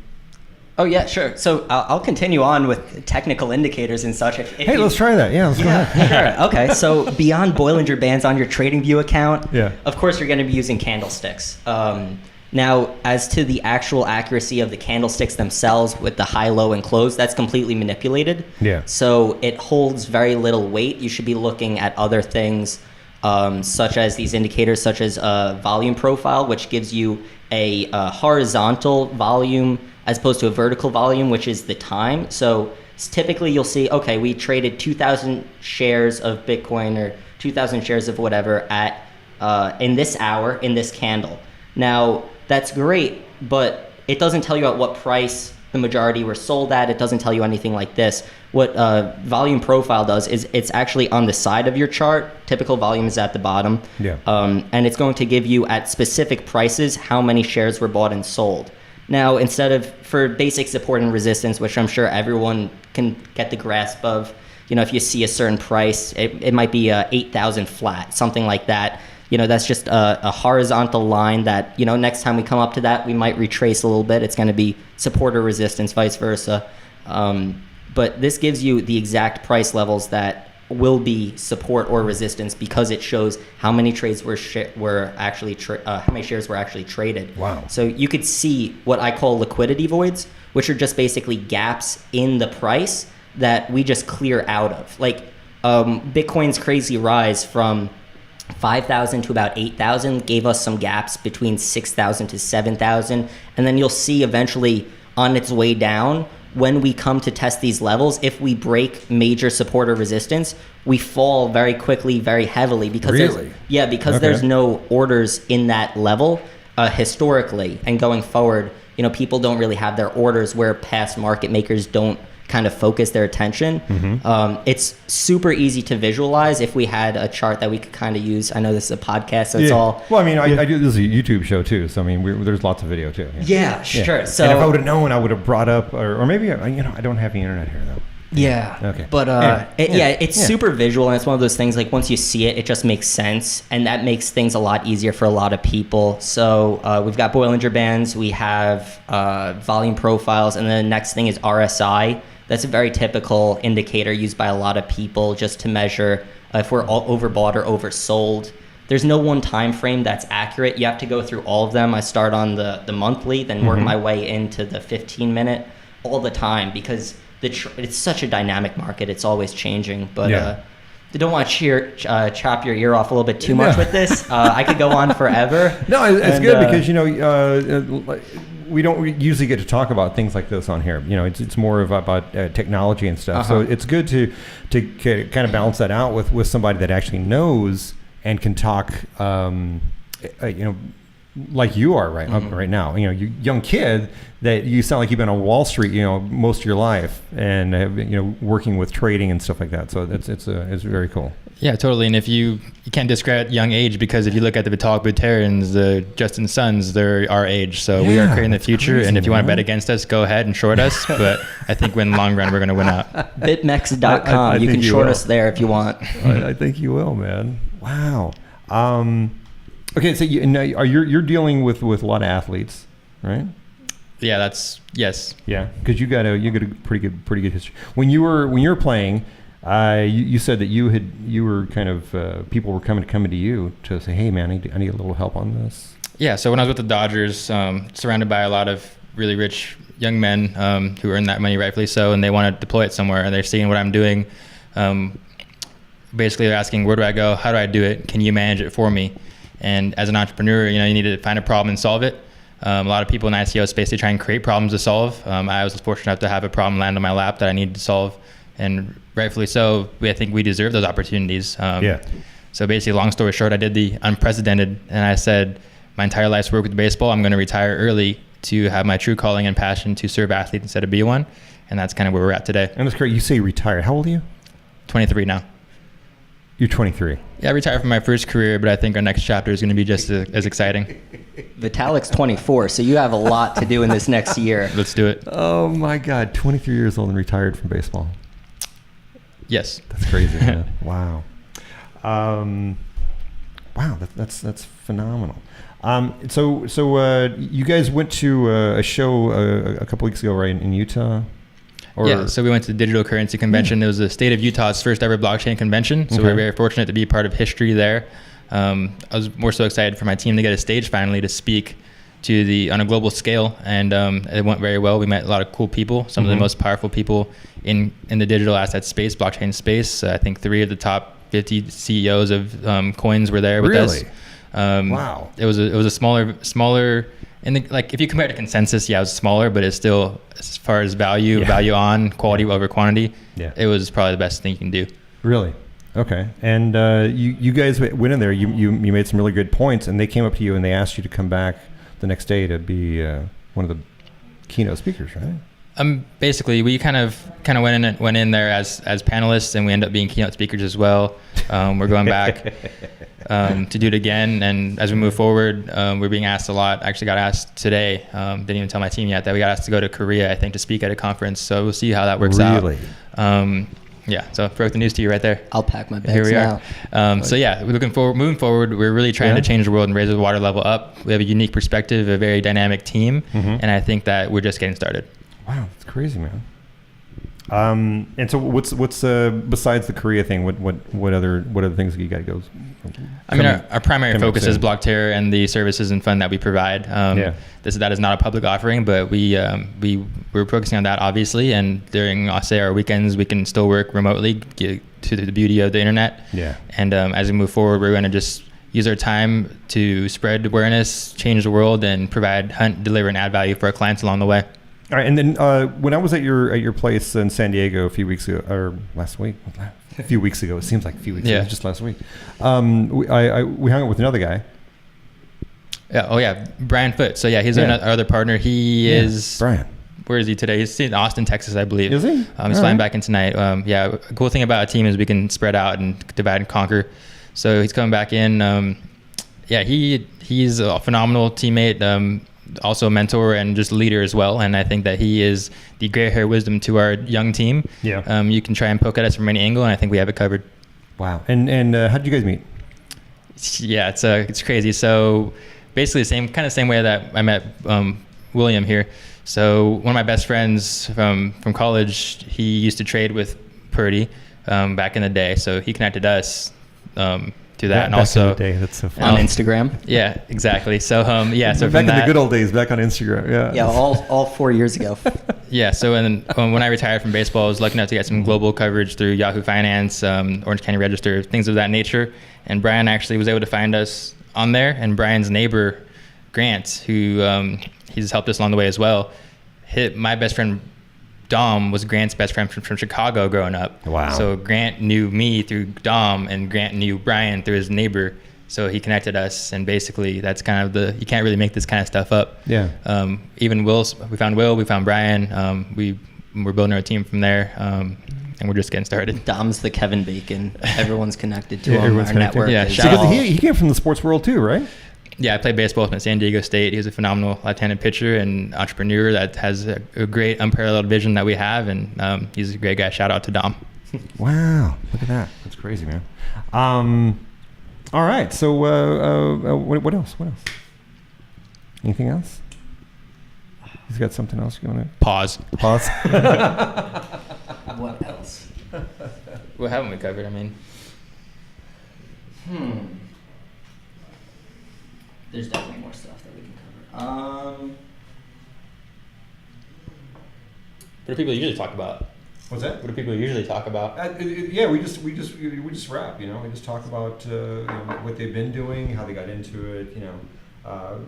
Oh yeah, sure. So I'll continue on with technical indicators and such. Hey, let's try that. Yeah, let's go ahead. Sure. Okay. So beyond Bollinger Bands on your TradingView account, of course you're going to be using candlesticks. Now, as to the actual accuracy of the candlesticks themselves with the high, low, and close, that's completely manipulated. Yeah. So it holds very little weight. You should be looking at other things, such as these indicators, such as volume profile, which gives you a horizontal volume as opposed to a vertical volume, which is the time. So typically you'll see, okay, we traded 2,000 shares of Bitcoin or 2,000 shares of whatever at in this hour, in this candle. Now, that's great, but it doesn't tell you at what price the majority were sold at. It doesn't tell you anything like this. What volume profile does is it's actually on the side of your chart. Typical volume is at the bottom. Yeah. And it's going to give you at specific prices how many shares were bought and sold. Now, for basic support and resistance, which I'm sure everyone can get the grasp of, if you see a certain price, it might be 8,000 flat, something like that. That's just a horizontal line that, next time we come up to that, we might retrace a little bit. It's going to be support or resistance, vice versa. But this gives you the exact price levels that will be support or resistance because it shows how many trades how many shares were actually traded. Wow. So you could see what I call liquidity voids, which are just basically gaps in the price that we just clear out of. Like Bitcoin's crazy rise from 5,000 to about 8,000 gave us some gaps between 6,000 to 7,000. And then you'll see eventually on its way down, when we come to test these levels, if we break major support or resistance, we fall very quickly, very heavily because there's no orders in that level historically. And going forward, people don't really have their orders where past market makers don't kind of focus their attention. Mm-hmm. It's super easy to visualize if we had a chart that we could kind of use. I know this is a podcast, so it's all. Well, I mean, I do this is a YouTube show too, so I mean, there's lots of video too. Yeah, sure. So, and if I would have known, I would have brought up, or maybe I don't have the internet here though. Yeah. Okay. But it's super visual, and it's one of those things. Like once you see it, it just makes sense, and that makes things a lot easier for a lot of people. So we've got Bollinger Bands, we have volume profiles, and then the next thing is RSI. That's a very typical indicator used by a lot of people just to measure if we're all overbought or oversold. There's no one time frame that's accurate. You have to go through all of them. I start on the monthly, then work my way into the 15-minute all the time because it's such a dynamic market. It's always changing. But I don't want to chop your ear off a little bit too much with this. I could go on forever. No, it's good because, we don't usually get to talk about things like this on here. It's more about technology and stuff. So it's good to kind of balance that out with somebody that actually knows and can talk, like you are right now. You young kid that you sound like you've been on Wall Street, most of your life, and have, working with trading and stuff like that. So it's very cool. Yeah, totally. And if you can't discredit young age because if you look at the BlockTerrans, the Justin Sons, they're our age. So we are creating the future. Crazy, and if you want to bet against us, go ahead and short us. But I think in the long run, we're going to win out. Bitmex.com. You can short us there if you want. I think you will, man. Wow. Okay, so you're dealing with a lot of athletes, right? Yeah, that's yes. Yeah, because you got a pretty good history. When you were playing, you said that you were kind of people were coming to you to say, hey man, I need a little help on this. Yeah, so when I was with the Dodgers, surrounded by a lot of really rich young men who earn that money rightfully so, and they want to deploy it somewhere, and they're seeing what I'm doing. Basically, they're asking, where do I go? How do I do it? Can you manage it for me? And as an entrepreneur, you need to find a problem and solve it. A lot of people in the ICO space, they try and create problems to solve. I was fortunate enough to have a problem land on my lap that I needed to solve, and rightfully so. I think we deserve those opportunities. So basically, long story short, I did the unprecedented, and I said, my entire life's work with baseball, I'm going to retire early to have my true calling and passion to serve athletes instead of be one. And that's kind of where we're at today. And that's great. You say retired. How old are you? 23 now. You're 23. Yeah, I retired from my first career, but I think our next chapter is going to be just as exciting. Vitalik's 24, so you have a lot to do in this next year. Let's do it. Oh my God, 23 years old and retired from baseball. Yes. That's crazy, man. Wow. Wow, that's phenomenal. So you guys went to a show a couple weeks ago, right, in Utah? Yeah, so we went to the Digital Currency Convention. It was the state of Utah's first ever blockchain convention. So we were very fortunate to be part of history there. I was more so excited for my team to get a stage finally to speak on a global scale, and it went very well. We met a lot of cool people, some of the most powerful people in the digital asset space, blockchain space. I think 3 of the top 50 CEOs of coins were there with us. Wow. It was a smaller. If you compare it to consensus, it was smaller, but it's still, as far as value on, quality over quantity, it was probably the best thing you can do. Really? Okay. And you guys went in there, you made some really good points, and they came up to you and they asked you to come back the next day to be one of the keynote speakers, right? Basically, we kind of went in there as panelists, and we ended up being keynote speakers as well. We're going back to do it again, and as we move forward, we're being asked a lot. I actually got asked today, didn't even tell my team yet, that we got asked to go to Korea, I think, to speak at a conference. So we'll see how that works out. Really? Yeah, so broke the news to you right there. I'll pack my bags Here we now. are. So yeah, we're moving forward. We're really trying to change the world and raise the water level up. We have a unique perspective, a very dynamic team, and I think that we're just getting started. Wow, that's crazy, man. And so what's besides the Korea thing? What other things you got to go? I mean, our primary focus is BlockTerra and the services and fund that we provide. That is not a public offering, but we're focusing on that obviously. And during, I'll say, our weekends, we can still work remotely due to the beauty of the internet. Yeah. And as we move forward, we're going to just use our time to spread awareness, change the world, and hunt, deliver, and add value for our clients along the way. All right, and then when I was at your place in San Diego a few weeks ago, or last week, a few weeks ago, it seems like a few weeks ago, just last week, we hung out with another guy. Yeah. Oh yeah, Brian Foote. So yeah, he's our other partner. He is Brian. Where is he today? He's in Austin, Texas, I believe. Is he? He's flying back in tonight. A cool thing about a team is we can spread out and divide and conquer. So he's coming back in. He's a phenomenal teammate. Also a mentor and just a leader as well, and I think that he is the gray hair wisdom to our young team. You can try and poke at us from any angle, and I think we have it covered. Wow. And how did you guys meet? Yeah, it's crazy. So basically the same way that I met William here. So one of my best friends from college, he used to trade with Purdy back in the day, so he connected us to that, and also in the day, that's so funny. On Instagram. Yeah, exactly. So so back in the good old days, back on Instagram. Yeah, all 4 years ago. Yeah. So and when I retired from baseball, I was lucky enough to get some global coverage through Yahoo Finance, Orange County Register, things of that nature. And Brian actually was able to find us on there. And Brian's neighbor, Grant, who he's helped us along the way as well. My best friend Dom was Grant's best friend from Chicago growing up. Wow. So Grant knew me through Dom, and Grant knew Brian through his neighbor. So he connected us, and basically that's kind of you can't really make this kind of stuff up. Yeah. Even we found Will, we found Brian. We're building our team from there, and we're just getting started. Dom's the Kevin Bacon. Everyone's connected to him. Our network. Yeah, because he came from the sports world too, right? Yeah, I played baseball at San Diego State. He was a phenomenal left-handed pitcher and entrepreneur that has a great unparalleled vision that we have, and he's a great guy. Shout out to Dom. Wow, look at that. That's crazy, man. All right, so what else? Anything else? He's got something else you want to Pause. pause? What else? What haven't we covered? I mean, There's definitely more stuff that we can cover. what do people usually talk about? What's that? What do people usually talk about? Yeah, we just wrap. You know, we just talk about what they've been doing, how they got into it. You know,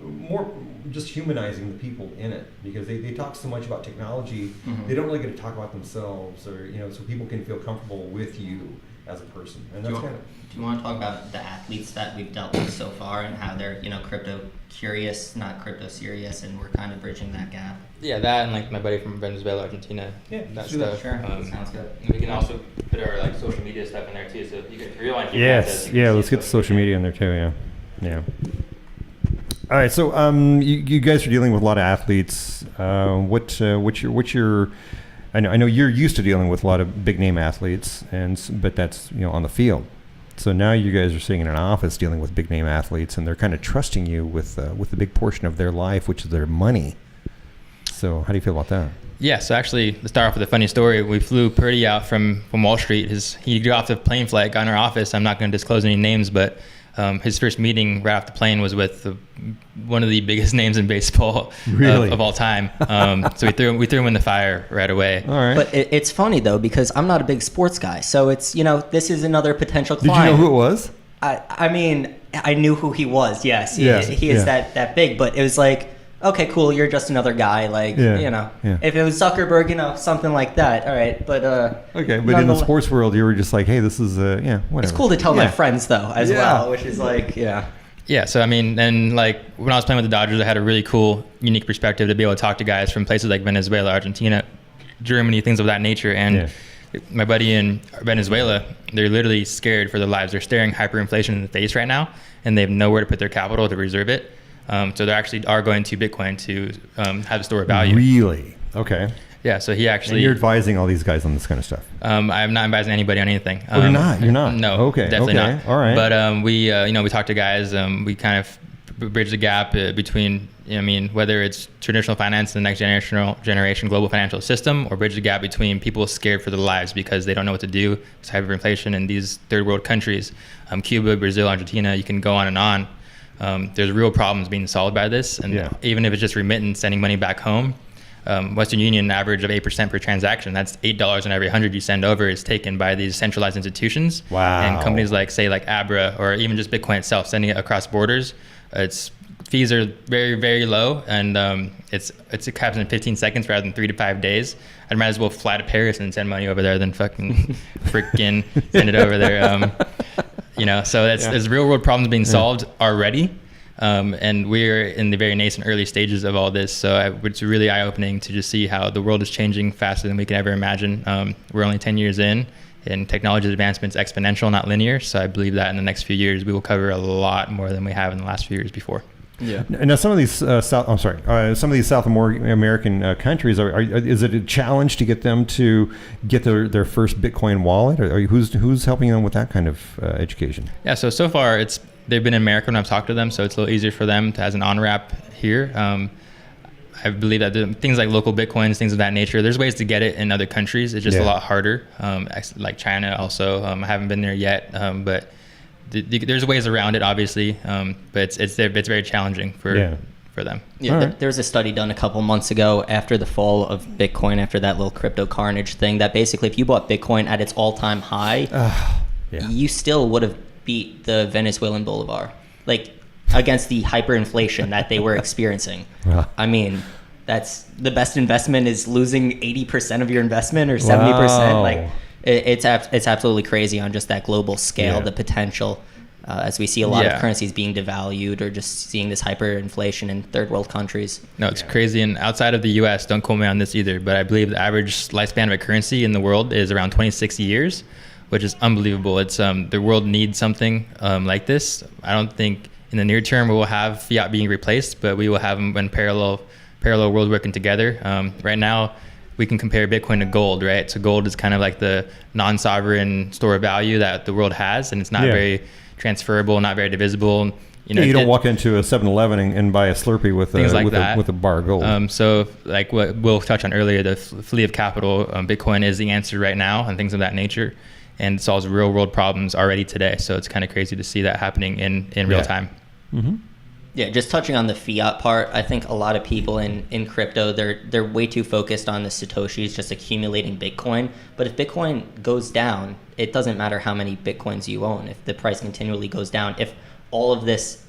more just humanizing the people in it, because they talk so much about technology. Mhm. They don't really get to talk about themselves, or so people can feel comfortable with you as a person. And Do that's you, kind of. do you want to talk about the athletes that we've dealt with so far and how they're, crypto curious, not crypto serious, and we're kind of bridging that gap? Yeah, that and like my buddy from Venezuela, Argentina. Yeah, that let's do that. stuff. Sure, sounds good. We can also put our like social media stuff in there too, so you can if you want to keep Yes, access, you can yeah. see Let's get the social media in there too. Yeah. All right, so you guys are dealing with a lot of athletes. What's your? I know you're used to dealing with a lot of big name athletes, but that's on the field. So now you guys are sitting in an office dealing with big name athletes, and they're kind of trusting you with the big portion of their life, which is their money. So how do you feel about that? Yeah, so actually, to start off with a funny story, we flew Purdy out from Wall Street. He got off the plane flight, got in our office. I'm not going to disclose any names, but his first meeting right off the plane was with one of the biggest names in baseball of all time. So we threw him in the fire right away. All right. But it's funny though, because I'm not a big sports guy, so it's this is another potential client. Did you know who it was? I mean, I knew who he was. Yes, he is yeah. that big. But it was like, okay, cool. You're just another guy. Like, Yeah. if it was Zuckerberg, something like that. All right, but Okay, but in the sports world, you were just like, hey, this is whatever. it's cool to tell my friends though as Yeah. well, which is like, Yeah, so I mean, and like when I was playing with the Dodgers, I had a really cool, unique perspective to be able to talk to guys from places like Venezuela, Argentina, Germany, things of that nature. And my buddy in Venezuela, they're literally scared for their lives. They're staring hyperinflation in the face right now, and they have nowhere to put their capital to reserve it. So they actually are going to Bitcoin to have a store of value. Really? Okay. Yeah, so he actually... And you're advising all these guys on this kind of stuff? I'm not advising anybody on anything. You're not? You're not? No. Okay. Definitely okay. not. All right. But we talk to guys. We kind of bridge the gap between, whether it's traditional finance, the next generation global financial system, or bridge the gap between people scared for their lives because they don't know what to do. It's hyperinflation in these third world countries. Cuba, Brazil, Argentina, you can go on and on. There's real problems being solved by this. And even if it's just remittance, sending money back home, Western Union, an average of 8% per transaction. That's $8 in every 100 you send over is taken by these centralized institutions. Wow. And companies like Abra or even just Bitcoin itself, sending it across borders. Its fees are very, very low, and it happens in 15 seconds rather than 3 to 5 days. I might as well fly to Paris and send money over there than fucking freaking send it over there. So there's real world problems being solved already. And we're in the very nascent early stages of all this. So it's really eye-opening to just see how the world is changing faster than we can ever imagine. We're only 10 years in, and technology advancement is exponential, not linear. So I believe that in the next few years, we will cover a lot more than we have in the last few years before. Yeah. Now, some of these South American countries, is it a challenge to get them to get their first Bitcoin wallet? Or who's helping them with that kind of education? Yeah. So far, they've been in America when I've talked to them, so it's a little easier for them to as an on-ramp here. I believe that things like local Bitcoins, things of that nature, there's ways to get it in other countries. It's just a lot harder. Like China also, I haven't been there yet, but there's ways around it, obviously. But it's very challenging for them. Yeah, there was a study done a couple months ago after the fall of Bitcoin, after that little crypto carnage thing, that basically if you bought Bitcoin at its all-time high, you still would have beat the Venezuelan bolivar, like against the hyperinflation that they were experiencing. I mean, that's the best investment is losing 80% of your investment or 70%. Wow. Like it's absolutely crazy on just that global scale, the potential, as we see a lot of currencies being devalued or just seeing this hyperinflation in third world countries. No, it's crazy. And outside of the US, don't quote me on this either, but I believe the average lifespan of a currency in the world is around 26 years. Which is unbelievable. It's the world needs something like this. I don't think in the near term we will have fiat being replaced, but we will have them when parallel worlds working together. Right now, we can compare Bitcoin to gold, right? So gold is kind of like the non-sovereign store of value that the world has, and it's not very transferable, not very divisible. You don't walk into a 7-Eleven and buy a Slurpee with a bar of gold. So like what Will touched on earlier, the fleet of capital, Bitcoin is the answer right now and things of that nature, and solves real world problems already today. So it's kind of crazy to see that happening in real time. Mm-hmm. Yeah, just touching on the fiat part, I think a lot of people in crypto, they're way too focused on the Satoshis just accumulating Bitcoin. But if Bitcoin goes down, it doesn't matter how many Bitcoins you own. If the price continually goes down, if all of this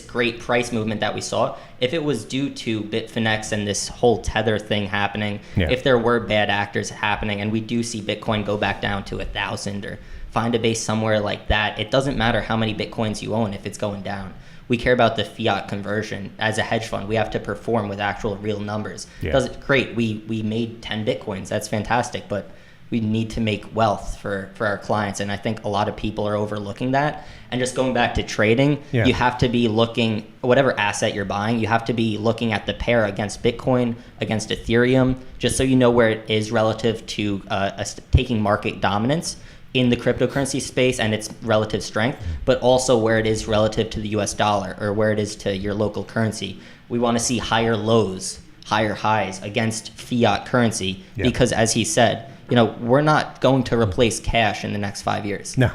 great price movement that we saw, if it was due to Bitfinex and this whole Tether thing happening, if there were bad actors happening, and we do see Bitcoin go back down to 1,000 or find a base somewhere like that, it doesn't matter how many Bitcoins you own if it's going down. We care about the fiat conversion. As a hedge fund, we have to perform with actual real numbers. Great, we made 10 Bitcoins, that's fantastic, but we need to make wealth for our clients, and I think a lot of people are overlooking that. And just going back to trading, you have to be looking, whatever asset you're buying, you have to be looking at the pair against Bitcoin, against Ethereum, just so you know where it is relative to taking market dominance in the cryptocurrency space and its relative strength, but also where it is relative to the US dollar or where it is to your local currency. We want to see higher lows, higher highs against fiat currency because, as he said, we're not going to replace cash in the next 5 years. No.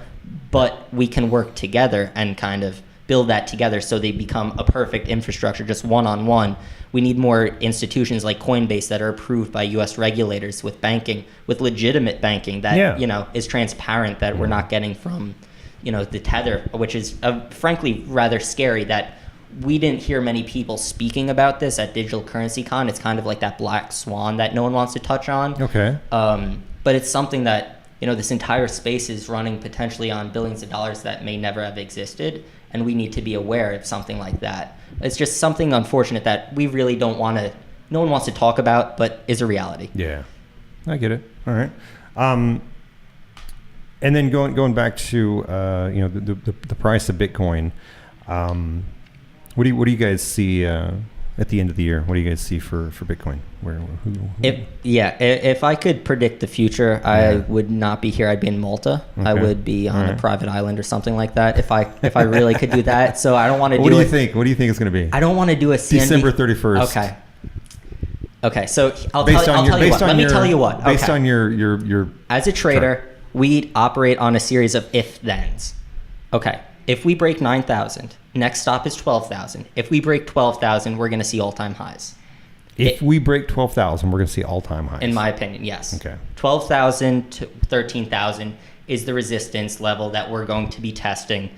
But we can work together and kind of build that together so they become a perfect infrastructure, just one-on-one. We need more institutions like Coinbase that are approved by U.S. regulators with banking, with legitimate banking that is transparent, that we're not getting from the Tether, which is frankly rather scary that we didn't hear many people speaking about this at Digital Currency Con. It's kind of like that black swan that no one wants to touch on. Okay. But it's something that this entire space is running potentially on billions of dollars that may never have existed, and we need to be aware of something like that. It's just something unfortunate that we really don't want to, no one wants to talk about, but is a reality. Yeah, I get it. All right. And then going back to the price of Bitcoin, what do you guys see at the end of the year? What do you guys see for Bitcoin? If I could predict the future, I would not be here. I'd be in Malta. Okay. I would be on a private island or something like that if I really could do that. So I don't want to What do you think it's going to be? I don't want to do a CNB. December 31st. Okay. So let me tell you what. Based on your as a trader, we operate on a series of if-thens. Okay. If we break 9,000, next stop is 12,000. If we break 12,000, we're going to see all-time highs. If we break 12,000, we're going to see all-time highs. In my opinion, yes. Okay. 12,000 to 13,000 is the resistance level that we're going to be testing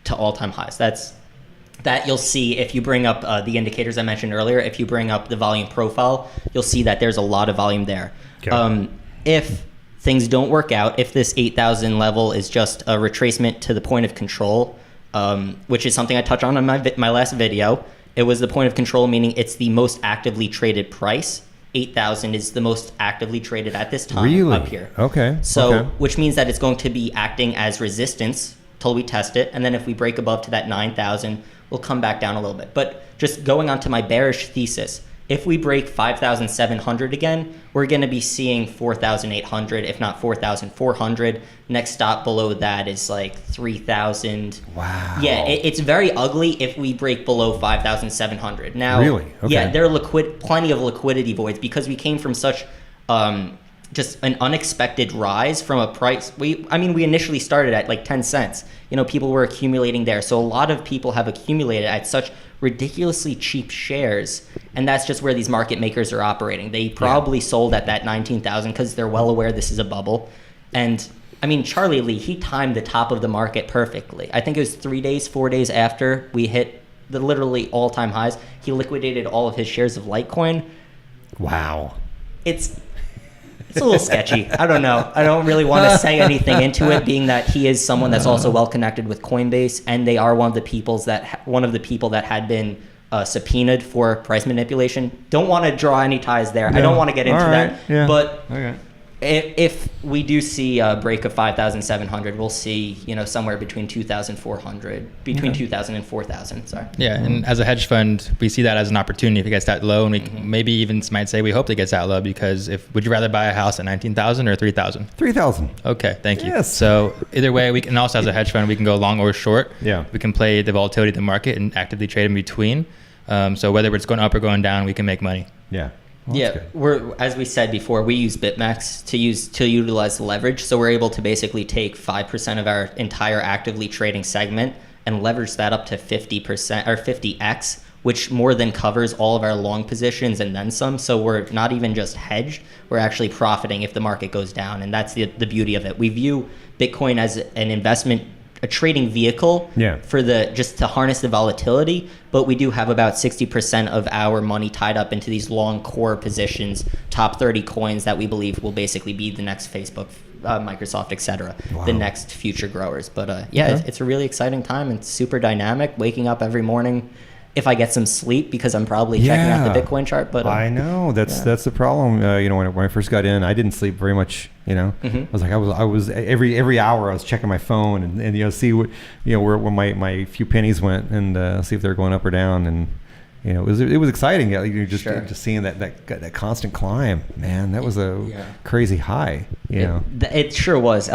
to all-time highs. That you'll see if you bring up the indicators I mentioned earlier. If you bring up the volume profile, you'll see that there's a lot of volume there. Okay. If things don't work out, if this 8,000 level is just a retracement to the point of control, which is something I touched on in my last video, it was the point of control, meaning it's the most actively traded price. 8,000 is the most actively traded at this time up here. Okay. So, which means that it's going to be acting as resistance till we test it, and then if we break above to that 9,000, we'll come back down a little bit. But just going on to my bearish thesis, if we break 5,700 again, we're going to be seeing 4,800, if not 4,400. Next stop below that is like 3,000. Wow. Yeah, it's very ugly if we break below 5,700. Now, really? Okay. Yeah, there are plenty of liquidity voids because we came from such just an unexpected rise from a price. We initially started at like 10 cents. People were accumulating there. So a lot of people have accumulated at such ridiculously cheap shares, and that's just where these market makers are operating. They probably sold at that 19,000 because they're well aware this is a bubble. And Charlie Lee, he timed the top of the market perfectly. I think it was 4 days after we hit the literally all-time highs, he liquidated all of his shares of Litecoin. Wow. It's a little sketchy. I don't know. I don't really want to say anything into it, being that he is someone that's also well connected with Coinbase, and they are one of the people that had been subpoenaed for price manipulation. Don't want to draw any ties there. No. I don't want to get into that. Yeah. But If we do see a break of 5,700, we'll see, somewhere between 2,400, between 2,000 and 4,000. Sorry. Yeah, and as a hedge fund, we see that as an opportunity if it gets that low, and we maybe even might say we hope it gets that low, because would you rather buy a house at 19,000 or 3,000? 3,000. Okay, thank you. Yes. So either way, we can also, as a hedge fund, we can go long or short. Yeah. We can play the volatility of the market and actively trade in between. So whether it's going up or going down, we can make money. Yeah. Well, yeah, as we said before, we use BitMEX to utilize the leverage. So we're able to basically take 5% of our entire actively trading segment and leverage that up to 50% or 50x, which more than covers all of our long positions and then some. So we're not even just hedged, we're actually profiting if the market goes down. And that's the beauty of it. We view Bitcoin as an investment, a trading vehicle for just to harness the volatility, but we do have about 60% of our money tied up into these long core positions, top 30 coins that we believe will basically be the next Facebook, Microsoft, etc., the next future growers. But it's a really exciting time and super dynamic. Waking up every morning, if I get some sleep, because I'm probably checking out the Bitcoin chart. But I know that's the problem. When I first got in, I didn't sleep very much. I was like, I was every hour I was checking my phone and see what where my few pennies went, and see if they're going up or down. And it was exciting. Just seeing that constant climb, man. That was a crazy high. It sure was.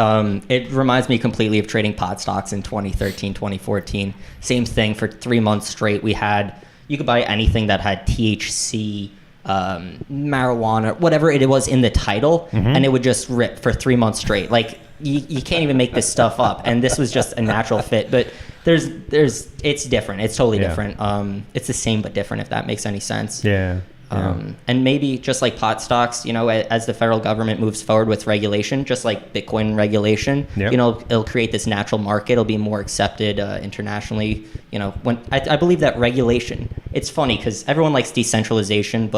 It reminds me completely of trading pot stocks in 2013, 2014. Same thing for 3 months straight. You could buy anything that had THC, marijuana, whatever it was in the title, and it would just rip for 3 months straight. Like you can't even make this stuff up. And this was just a natural fit. But it's different. It's totally different. It's the same but different, if that makes any sense. Yeah. And maybe just like pot stocks, as the federal government moves forward with regulation, just like Bitcoin regulation, it'll create this natural market. It'll be more accepted internationally. When I believe that regulation, it's funny because everyone likes decentralization,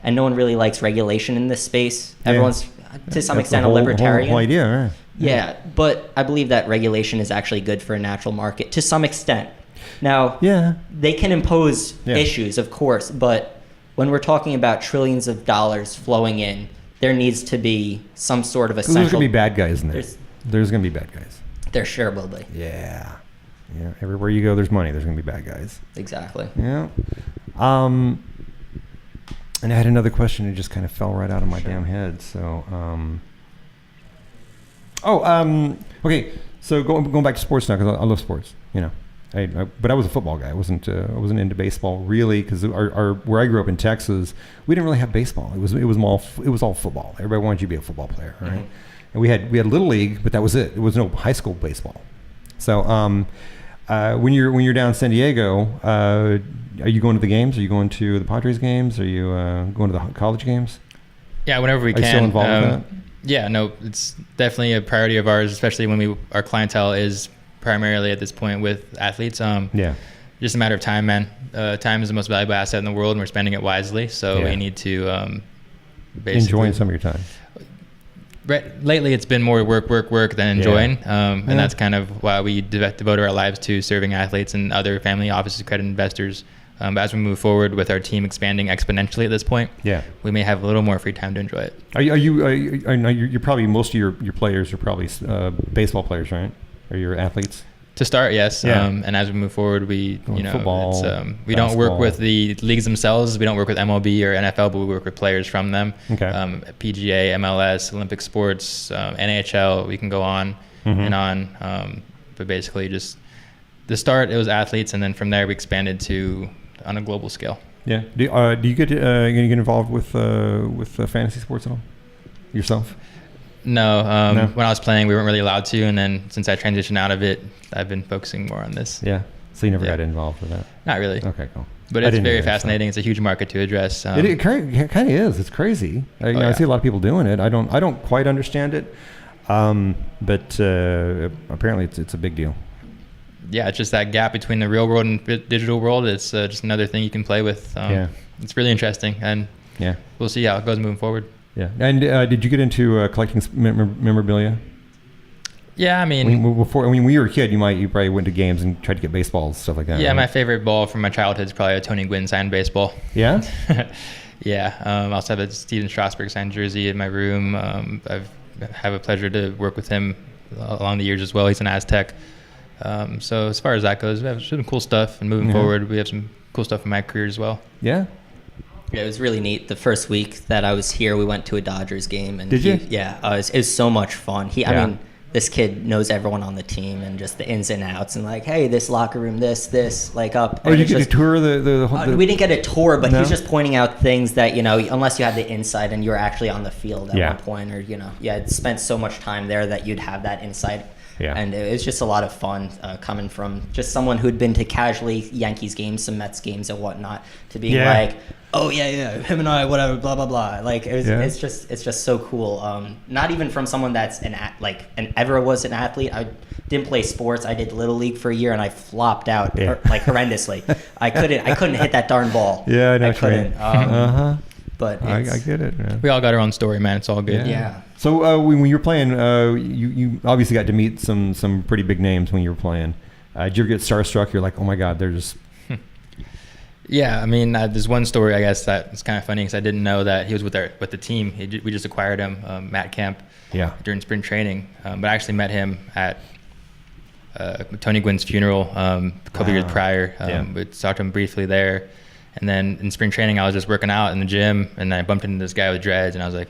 and no one really likes regulation in this space. Everyone's to some extent a libertarian. Whole idea, right? Yeah, but I believe that regulation is actually good for a natural market to some extent. Now, they can impose issues, of course, but when we're talking about trillions of dollars flowing in, there needs to be some sort of essential... There's going to be bad guys in there. There's going to be bad guys. There sure will be. Yeah. Everywhere you go, there's money. There's going to be bad guys. Exactly. Yeah. And I had another question. It just kind of fell right out of my damn head. So, okay. So going back to sports now, because I love sports. But I was a football guy. I wasn't into baseball really, because our where I grew up in Texas, we didn't really have baseball. It was all football. Everybody wanted you to be a football player, right? And we had little league, but that was it. It was no high school baseball. So when you're down in San Diego, are you going to the games? Are you going to the Padres games? Are you going to the college games? Yeah, whenever we can. Are you still involved with that? Yeah, no, it's definitely a priority of ours, especially when our clientele is primarily at this point with athletes. Just a matter of time, man. Time is the most valuable asset in the world, and we're spending it wisely. So we need to basically enjoying some of your time. Lately, it's been more work than enjoying, and that's kind of why we devote our lives to serving athletes and other family offices, accredited investors. But as we move forward with our team expanding exponentially at this point, we may have a little more free time to enjoy it. You're probably, most of your players are probably baseball players, right? Or your athletes? To start, yes. And as we move forward, football, we don't work with the leagues themselves. We don't work with MLB or NFL, but we work with players from them. Okay. PGA, MLS, Olympic sports, NHL. We can go on and on. But basically, just the start, it was athletes, and then from there we expanded to on a global scale. Yeah. Do you get involved with fantasy sports at all yourself? No, when I was playing, we weren't really allowed to, and then since I transitioned out of it, I've been focusing more on this. Yeah. So you never got involved with that? Not really. Okay, cool. But it's very fascinating. It's a huge market to address. It kind of is. It's crazy. I see a lot of people doing it. I don't quite understand it, but apparently it's a big deal. Yeah, it's just that gap between the real world and digital world. It's just another thing you can play with. It's really interesting, and we'll see how it goes moving forward. Yeah. And did you get into collecting memorabilia? Yeah, I mean, when you were a kid, you probably went to games and tried to get baseballs, stuff like that. Yeah, right? my favorite ball from my childhood is probably a Tony Gwynn signed baseball. Yeah? Yeah. I also have a Steven Strasburg signed jersey in my room. I've had a pleasure to work with him along the years as well. He's an Aztec. So as far as that goes, we have some cool stuff. And moving forward, we have some cool stuff in my career as well. Yeah? Yeah, it was really neat. The first week that I was here, we went to a Dodgers game. And Did you? Yeah, it was so much fun. I mean, this kid knows everyone on the team and just the ins and outs and like, hey, this locker room, this, like up. Oh, did you get to tour the we didn't get a tour, but he was just pointing out things that, unless you had the insight and you were actually on the field at one point or, I'd spent so much time there that you'd have that insight. Yeah. And it was just a lot of fun coming from just someone who'd been to casually Yankees games, some Mets games and whatnot, to being like, oh yeah, him and I, whatever, blah blah blah. Like it's just so cool. Not even from someone that's ever was an athlete. I didn't play sports. I did Little League for a year and I flopped out horrendously. I couldn't hit that darn ball. Yeah, I know. I couldn't. But I get it. Man. We all got our own story, man. It's all good. Yeah. So when you were playing, you obviously got to meet some pretty big names when you were playing. Did you ever get starstruck? You're like, oh my God, they're just... Yeah, I mean, there's one story, I guess, that's kind of funny because I didn't know that he was with the team. We just acquired him, Matt Kemp, during spring training. But I actually met him at Tony Gwynn's funeral a couple years prior. We talked to him briefly there. And then in spring training, I was just working out in the gym, and I bumped into this guy with dreads, and I was like,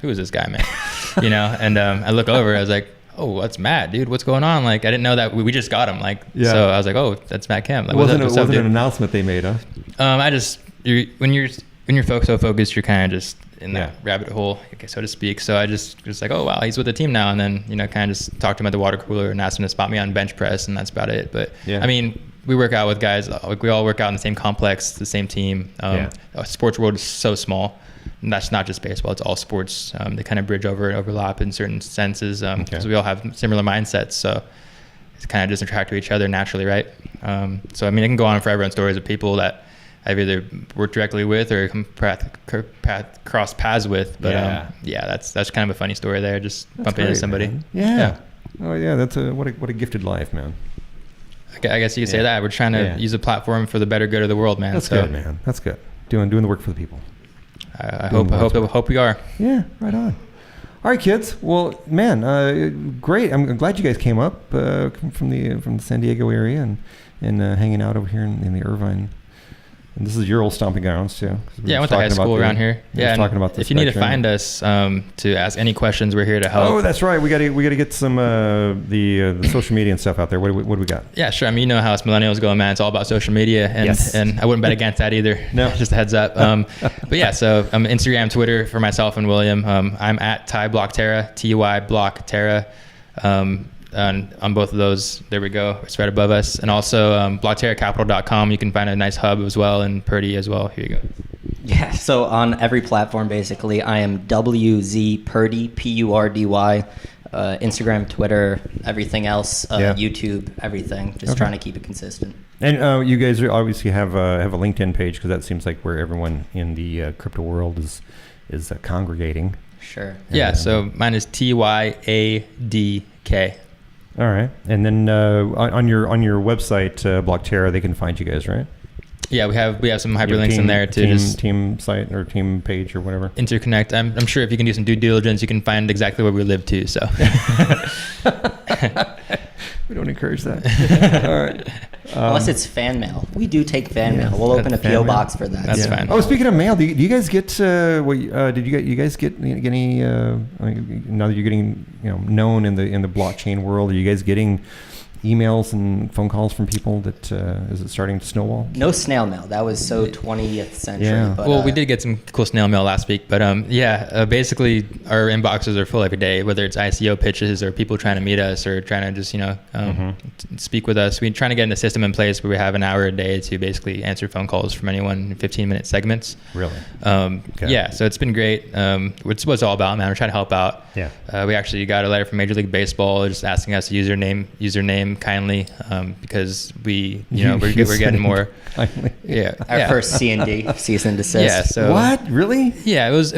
who is this guy, man? And I look over, I was like, oh, that's Matt, dude. What's going on? Like, I didn't know that we just got him. So I was like, oh, that's Matt Kemp. Like, it wasn't an announcement they made, huh? When you're so focused, you're kind of just in that rabbit hole, so to speak. So I just like, oh wow, he's with the team now. And then kind of just talked to him at the water cooler and asked him to spot me on bench press, and that's about it. But I mean, we work out with guys. Like, we all work out in the same complex, the same team. Sports world is so small. And that's not just baseball; it's all sports. They kind of bridge over and overlap in certain senses because we all have similar mindsets. So it's kind of just attract to each other naturally, right? So I mean, I can go on forever on stories of people that I've either worked directly with or cross paths with. But that's kind of a funny story there. Just bumping into somebody. Man. Yeah. Oh yeah, that's what a gifted life, man. I guess you could say that. We're trying to use a platform for the better good of the world, man. That's good, man. That's good. Doing the work for the people. I hope we are. Yeah, right on. All right, kids. Well, man, great. I'm glad you guys came up from the San Diego area and hanging out over here in the Irvine. And this is your old stomping grounds too. Yeah, I went to high school around here. Yeah, talking about if you need to find us to ask any questions, we're here to help. Oh, that's right. We got to get some the social media and stuff out there. What do we got? Yeah, sure. I mean, you know how us millennials go, man. It's all about social media, and I wouldn't bet against that either. No, just a heads up. But yeah, so Instagram, Twitter for myself and William. I'm at BlockTerra, TY BlockTerra. On both of those, there we go. It's right above us. And also BlockTerraCapital.com. You can find a nice hub as well, and Purdy as well. Here you go. Yeah, so on every platform, basically, I am WZ Purdy, Purdy. Instagram, Twitter, everything else, YouTube, everything. Just trying to keep it consistent. And you guys obviously have a LinkedIn page because that seems like where everyone in the crypto world is congregating. Sure. Yeah, so mine is TYADK. All right, and then on your website, BlockTerra, they can find you guys, right? Yeah, we have some hyperlinks in there to team site or team page or whatever. Interconnect. I'm sure if you can do some due diligence, you can find exactly where we live too. So we don't encourage that. All right. Unless it's fan mail, we do take fan mail. We'll open a PO box for that. That's fine. Oh, speaking of mail, do you guys get? Did you guys get any? Now that you're getting known in the blockchain world, are you guys getting emails and phone calls from people that is it starting to snowball? No snail mail. That was so 20th century. Yeah. But, well, we did get some cool snail mail last week, but basically our inboxes are full every day, whether it's ICO pitches or people trying to meet us or trying to just speak with us. We're trying to get a system in place where we have an hour a day to basically answer phone calls from anyone in 15-minute segments. Really? Okay. Yeah. So it's been great. It's what it's all about, man. We're trying to help out. Yeah. We actually got a letter from Major League Baseball just asking us a username name kindly, because we, we're getting more. Yeah. Our first C&D, cease and desist. Yeah. So What? Really? Yeah, it was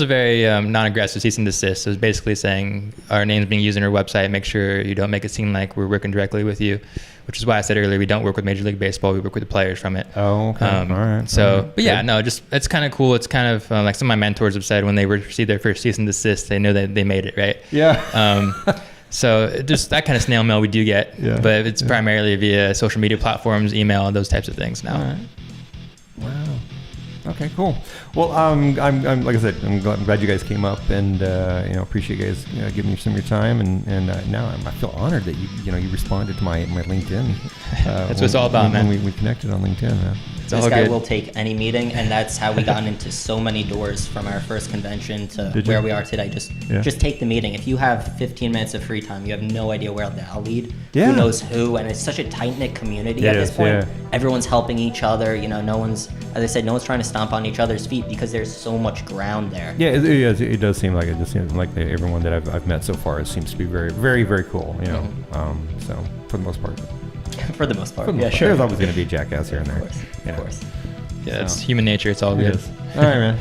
a very non-aggressive cease and desist. It was basically saying our name's being used on our website. Make sure you don't make it seem like we're working directly with you, which is why I said earlier we don't work with Major League Baseball. We work with the players from it. Oh, okay. All right. So, all right. but yeah, no, just it's kind of cool. It's kind of like some of my mentors have said when they received their first cease and desist, they know that they made it, right? Yeah. So just that kind of snail mail we do get, but it's primarily via social media platforms, email, those types of things now. All right. Wow. Okay, cool. Well, I'm like I said, I'm glad you guys came up, and appreciate you guys giving me some of your time, and now I feel honored that you responded to my LinkedIn. That's what it's all about, man. When we connected on LinkedIn, man. This guy will take any meeting, and that's how we got into so many doors from our first convention to where we are today. Just take the meeting. If you have 15 minutes of free time, you have no idea where that'll lead. Yeah. Who knows who? And it's such a tight-knit community at this point. Yeah. Everyone's helping each other. No one's, as I said, no one's trying to stomp on each other's feet because there's so much ground there. Yeah, it does seem like it. Just seems like everyone that I've met so far, it seems to be very, very, very cool. So for the most part. For the most part. Yeah, sure. There's always going to be a jackass here and there. Of course. Yeah, it's human nature. It's all good. All right, man.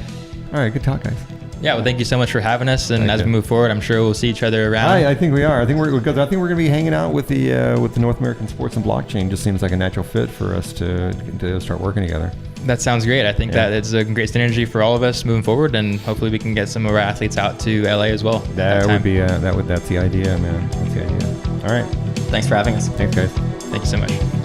All right, good talk, guys. Yeah, well, thank you so much for having us. And as we move forward, I'm sure we'll see each other around. I think we are. I think we're going to be hanging out with the North American Sports and Blockchain. Just seems like a natural fit for us to start working together. That sounds great. I think that it's a great synergy for all of us moving forward, and hopefully we can get some of our athletes out to LA as well. That's the idea, man. That's the idea. All right. Thanks for having us. Thanks, guys. Thank you so much.